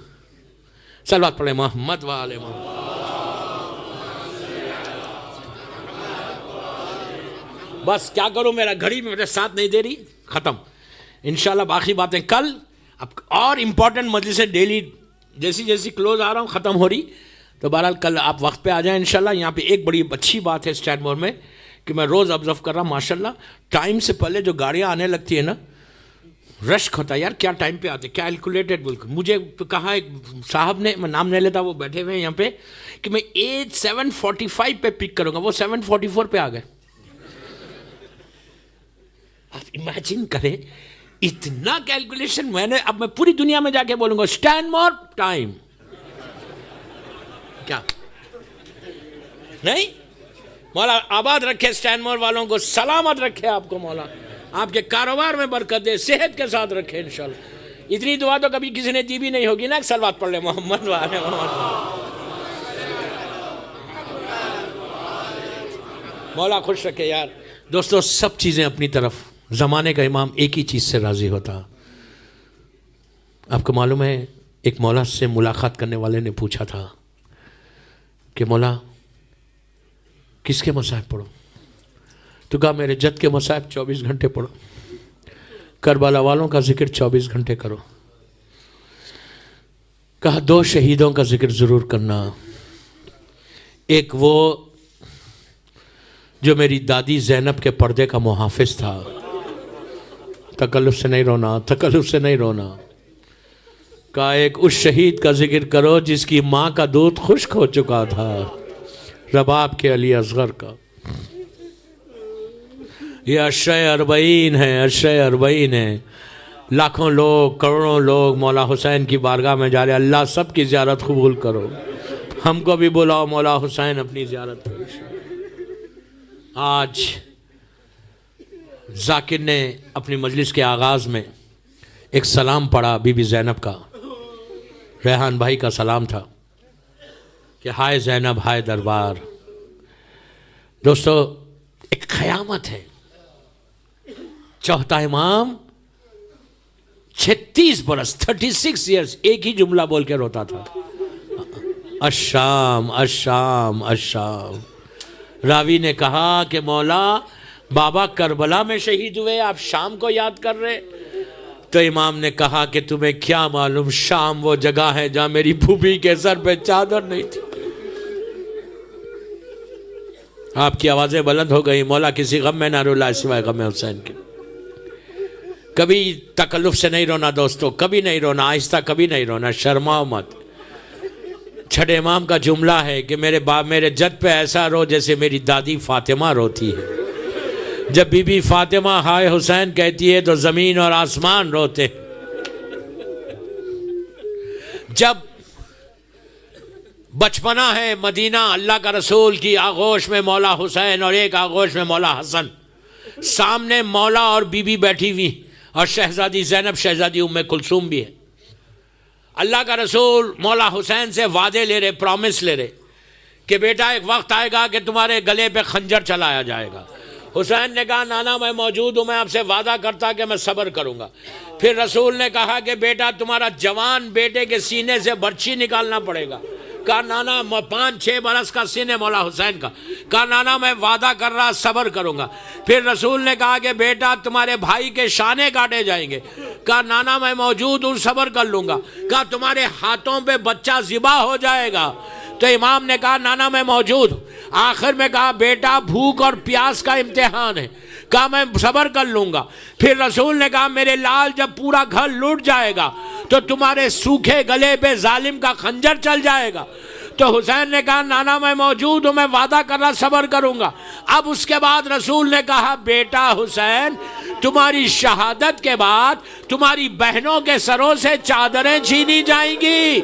صلوات پڑھیں محمد والے محمد. بس کیا کروں, میرا گھڑی میرے ساتھ نہیں دے رہی, ختم. انشاءاللہ باقی باتیں کل. اب اور امپورٹنٹ مجلسیں ڈیلی جیسی کلوز آ رہا ہوں ختم ہو رہی, تو بہرحال کل آپ وقت پہ آ جائیں انشاءاللہ. یہاں پہ ایک بڑی اچھی بات ہے اسٹینمور میں کہ میں روز آبزرو کر رہا ہوں, ماشاءاللہ ٹائم سے پہلے جو گاڑیاں آنے لگتی ہیں نا, رش ہوتا ہے یار, کیا ٹائم پہ آتے, کیلکولیٹڈ. بالکل مجھے کہا ایک صاحب نے, میں نام نہیں لیتا, وہ بیٹھے ہوئے ہیں یہاں پہ, کہ میں 7:45 پہ پک کروں گا, وہ 7:44 پہ آ گئے. آپ امیجن کریں اتنا کیلکولیشن اب میں پوری دنیا میں جا کے بولوں گا اسٹینمور ٹائم کیا نہیں. مولا آباد رکھے اسٹینمور والوں کو, سلامت رکھے آپ کو مولا, آپ کے کاروبار میں برکت دے, صحت کے ساتھ رکھے انشاءاللہ. اتنی دعا تو کبھی کسی نے دی بھی نہیں ہوگی نا. ایک صلوات پڑھ لے محمد وعلى محمد. مولا خوش رکھے یار. دوستو سب چیزیں اپنی طرف, زمانے کا امام ایک ہی چیز سے راضی ہوتا. آپ کو معلوم ہے ایک مولا سے ملاقات کرنے والے نے پوچھا تھا کہ مولا کس کے مصاحب پڑھو؟ تو کہا میرے جد کے مصاحب 24 گھنٹے پڑھو, کربلا والوں کا ذکر 24 گھنٹے کرو. کہا 2 شہیدوں کا ذکر ضرور کرنا. ایک وہ جو میری دادی زینب کے پردے کا محافظ تھا, تکلف سے نہیں رونا, تکلف سے نہیں رونا. کہا ایک اس شہید کا ذکر کرو جس کی ماں کا دودھ خشک ہو چکا تھا, رباب کے علی اصغر کا. یہ عشرۂ اربعین ہے, عشرۂ اربعین ہے. لاکھوں لوگ, کروڑوں لوگ مولا حسین کی بارگاہ میں جا رہے. اللہ سب کی زیارت قبول کرو. ہم کو بھی بلاؤ مولا حسین اپنی زیارت کرو. آج ذاکر نے اپنی مجلس کے آغاز میں ایک سلام پڑھا بی بی زینب کا. ریحان بھائی کا سلام تھا کہ ہائے زینب ہائے دربار. دوستو ایک قیامت ہے. چوتھا امام 36 برس 36 ایئرز ایک ہی جملہ بول کے روتا تھا, الشام الشام الشام. راوی نے کہا کہ مولا بابا کربلا میں شہید ہوئے, آپ شام کو یاد کر رہے. تو امام نے کہا کہ تمہیں کیا معلوم, شام وہ جگہ ہے جہاں میری پھوپھی کے سر پہ چادر نہیں تھی. آپ کی آوازیں بلند ہو گئی. مولا کسی غم میں نہ رولا سوائے غم حسین کے. کبھی تکلف سے نہیں رونا دوستو, کبھی نہیں رونا, آہستہ کبھی نہیں رونا, شرماؤ مت. چھٹے امام کا جملہ ہے کہ میرے جد پہ ایسا رو جیسے میری دادی فاطمہ روتی ہے. جب بی بی فاطمہ ہائے حسین کہتی ہے تو زمین اور آسمان روتے. جب بچپنا ہے مدینہ, اللہ کا رسول کی آغوش میں مولا حسین اور ایک آغوش میں مولا حسن, سامنے مولا اور بی بی بیٹھی ہوئی اور شہزادی زینب, شہزادی ام کلثوم بھی ہے. اللہ کا رسول مولا حسین سے وعدے لے رہے, پرومس لے رہے کہ بیٹا ایک وقت آئے گا کہ تمہارے گلے پہ خنجر چلایا جائے گا. حسین نے کہا نانا میں موجود ہوں, میں آپ سے وعدہ کرتا کہ میں صبر کروں گا. پھر رسول نے کہا کہ بیٹا تمہارا جوان بیٹے کے سینے سے برچھی نکالنا پڑے گا. کہا نانا 5-6 برس کا سن ہے مولا حسین کا. کہا نانا میں وعدہ کر رہا, صبر کروں گا. پھر رسول نے کہا کہ بیٹا تمہارے بھائی کے شانے کاٹے جائیں گے. کہا نانا میں موجود ہوں, صبر کر لوں گا. کہا تمہارے ہاتھوں پہ بچہ ذبح ہو جائے گا. تو امام نے کہا نانا میں موجود ہوں. آخر میں کہا بیٹا بھوک اور پیاس کا امتحان ہے. کہا میں صبر کر لوں گا. پھر رسول نے کہا میرے لال جب پورا گھر لوٹ جائے گا تو تمہارے سوکھے گلے پہ ظالم کا خنجر چل جائے گا. تو حسین نے کہا نانا میں موجود ہوں, میں وعدہ کر رہا, صبر کروں گا. اب اس کے بعد رسول نے کہا بیٹا حسین تمہاری شہادت کے بعد تمہاری بہنوں کے سروں سے چادریں چھینی جائیں گی,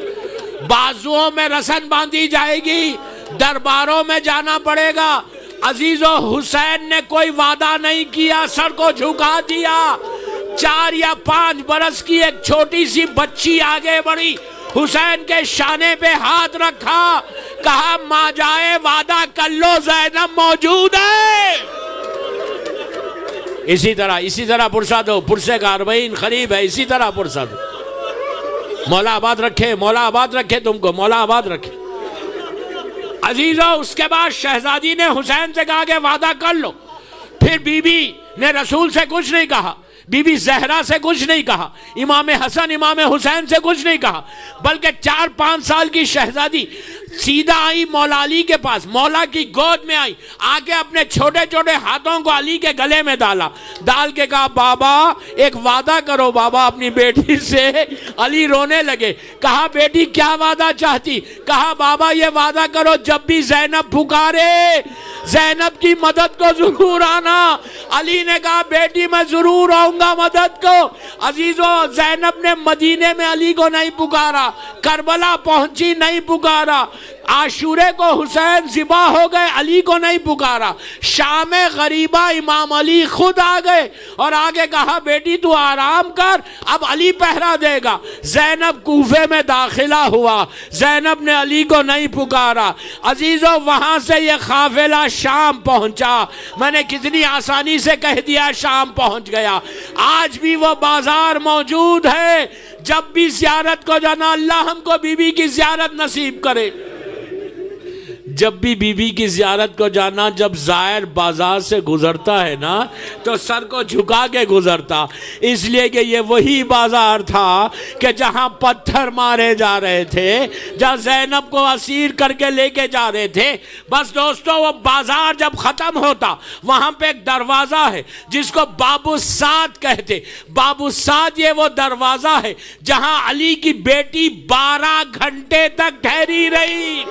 بازوؤں میں رسن باندھی جائے گی, درباروں میں جانا پڑے گا. عزیزو حسین نے کوئی وعدہ نہیں کیا, سر کو جھکا دیا. 4 یا 5 برس کی ایک چھوٹی سی بچی آگے بڑھی, حسین کے شانے پہ ہاتھ رکھا, کہا ماں جائے وعدہ کر لو زینب موجود ہے. اسی طرح پرسا دو, پرسے کا 40 قریب ہے, اسی طرح پرسا دو. مولا آباد رکھے, مولا آباد رکھے تم کو, مولا آباد رکھے. عزیزو اس کے بعد شہزادی نے حسین سے کہا کہ وعدہ کر لو. پھر بی بی نے رسول سے کچھ نہیں کہا, بی بی زہرا سے کچھ نہیں کہا, امام حسن امام حسین سے کچھ نہیں کہا, بلکہ 4-5 سال کی شہزادی سیدھا آئی مولا علی کے پاس، مولا کی گود میں آئی، آگے اپنے چھوٹے چھوٹے ہاتھوں کو علی کے گلے میں ڈالا، ڈال کے کہا بابا ایک وعدہ کرو بابا اپنی بیٹی سے۔ علی رونے لگے، کہا بیٹی کیا وعدہ چاہتی؟ کہا بابا یہ وعدہ کرو جب بھی زینب پکارے زینب کی مدد کو ضرور آنا۔ علی نے کہا بیٹی میں ضرور آؤں گا مدد کو۔ عزیزو زینب نے مدینے میں علی کو نہیں پکارا، کربلا پہنچی نہیں پکارا، عاشورے کو حسین ذبح ہو گئے علی کو نہیں پکارا، شام غریبہ امام علی خود آ گئے اور آگے کہا بیٹی تو آرام کر اب علی پہرا دے گا۔ زینب کوفے میں داخلہ ہوا، زینب نے علی کو نہیں پکارا۔ عزیزو وہاں سے یہ قافلہ شام پہنچا، میں نے کتنی آسانی سے کہہ دیا شام پہنچ گیا۔ آج بھی وہ بازار موجود ہے، جب بھی زیارت کو جانا اللہ ہم کو بی بی کی زیارت نصیب کرے۔ جب بھی بی بی کی زیارت کو جانا، جب زائر بازار سے گزرتا ہے نا تو سر کو جھکا کے گزرتا، اس لیے کہ یہ وہی بازار تھا کہ جہاں پتھر مارے جا رہے تھے، جہاں زینب کو اسیر کر کے لے کے جا رہے تھے۔ بس دوستو وہ بازار جب ختم ہوتا وہاں پہ ایک دروازہ ہے جس کو باب السعد کہتے۔ باب السعد یہ وہ دروازہ ہے جہاں علی کی بیٹی 12 گھنٹے تک ٹھہری رہی،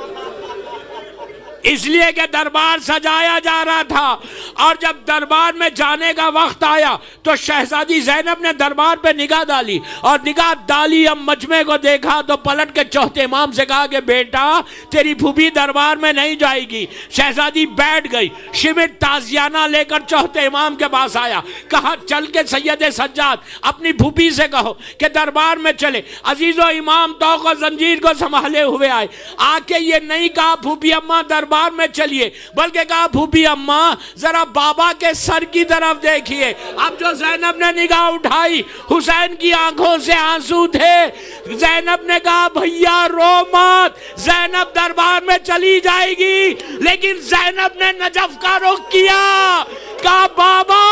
اس لیے کہ دربار سجایا جا رہا تھا۔ اور جب دربار میں جانے کا وقت آیا تو شہزادی زینب نے دربار پہ نگاہ ڈالی، اور نگاہ ڈالی اب مجمع کو دیکھا تو پلٹ کے چوتھے امام سے کہا کہ بیٹا تیری پھوپھی دربار میں نہیں جائے گی۔ شہزادی بیٹھ گئی، شمر تازیانہ لے کر چوتھے امام کے پاس آیا، کہا چل کے سید سجاد اپنی پھوپھی سے کہو کہ دربار میں چلے۔ عزیزو امام توق و زنجیر کو سنبھالے ہوئے آئے، آ کے یہ نہیں کہا پھوپھی اماں دربار میں چلیے، بلکہ کہا پھوپھی اماں ذرا بابا کے سر کی طرف دیکھیے۔ اب جو زینب نے نگاہ اٹھائی حسین کی آنکھوں سے آنسو تھے۔ زینب نے کہا بھیا رو مت، زینب دربار میں چلی جائے گی، لیکن زینب نے نجف کا رخ کیا، کہا بابا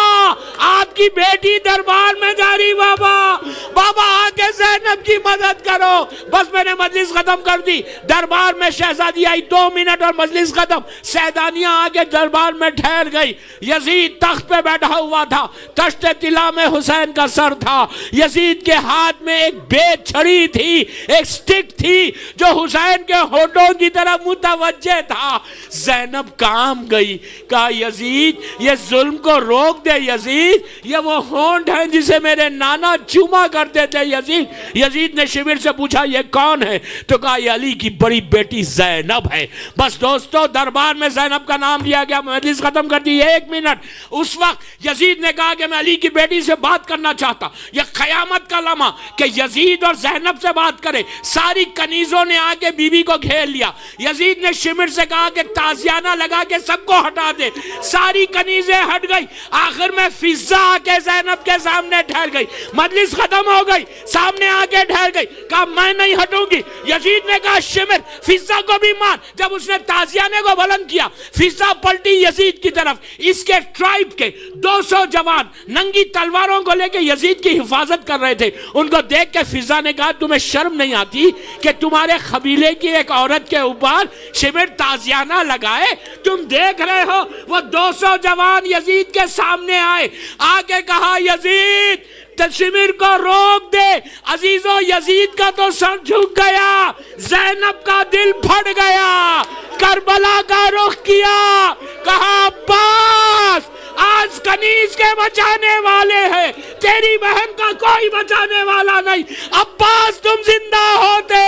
آپ کی بیٹی دربار میں جا رہی، بابا آ کے زینب کی مدد کرو۔ بس میں نے مجلس ختم کر دی، دربار میں شہزادی آئی، 2 منٹ اور مجلس ختم۔ سیدانیاں آگے دربار میں ٹھہر گئی، یزید تخت پہ بیٹھا ہوا تھا، تشت طلا میں حسین کا سر تھا، یزید کے ہاتھ میں ایک بے چھڑی تھی، ایک سٹک تھی جو حسین کے ہونٹوں کی طرف متوجہ تھا۔ زینب کام گئی، کہا یزید یہ ظلم کو روک دے، یزید یہ وہ ہونٹ ہیں جسے میرے نانا چوما کرتے تھے۔ یزید نے شمر سے پوچھا یہ کون ہے؟ تو کہا یہ علی کی بڑی بیٹی زینب ہے۔ بس دوستو دربار میں زینب کا نام لیا گیا، مجلس ختم کر دی۔ 1 منٹ اس وقت یزید نے کہا کہ میں علی کی بیٹی سے بات کرنا چاہتا۔ یہ قیامت کا لمحہ کہ یزید اور زینب سے بات کرے۔ ساری کنیزوں نے آ کے بی بی کو گھیر لیا۔ یزید نے شمر سے کہا کہ تازیانہ لگا کے سب کو ہٹا دے۔ ساری کنیزیں ہٹ گئی، آخر میں فضہ آ کے زینب کے سامنے ٹھہر گئی۔ مجلس ختم ہو گئی، سامنے آ کے ٹھہر گئی، کہا میں نہیں ہٹوں گی۔ یزید نے کہا شمر فضہ کو بھی مان۔ جب اس نے تازیانے کو بلند کیا، فضہ پلٹی یزید کی طرف، اس کے ٹرائب کے 200 جوان ننگی تلواروں کو لے کے یزید کی حفاظت کر رہے تھے۔ ان کو دیکھ کے فضہ نے کہا تمہیں شرم نہیں آتی کہ تمہارے قبیلے کی ایک عورت کے اوپر شمر تازیانہ لگائے؟ تم دیکھ رہے ہو وہ 200 جوان یزید کے سامنے آئے، آگے کہا یزید شمر کو روک دے۔ عزیزو یزید کا تو سر جھک گیا، زینب کا دل پھٹ گیا، کربلا کا رخ کیا، کہا عباس آج کنیز کے بچانے والے ہیں، تیری بہن کا کوئی بچانے والا نہیں۔ عباس تم زندہ ہوتے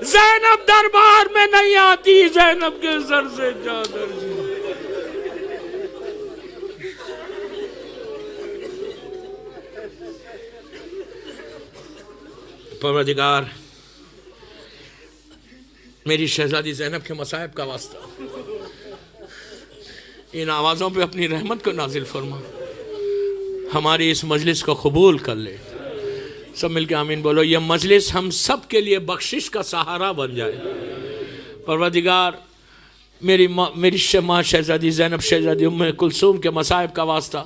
زینب دربار میں نہیں آتی، زینب کے سر سے چادر جی۔ پروردگار میری شہزادی زینب کے مصائب کا واسطہ ان آوازوں پہ اپنی رحمت کو نازل فرما، ہماری اس مجلس کو قبول کر لے۔ سب مل کے آمین بولو۔ یہ مجلس ہم سب کے لیے بخشش کا سہارا بن جائے۔ پروردگار میری ماں شہزادی زینب شہزادی ام کلثوم کے مصائب کا واسطہ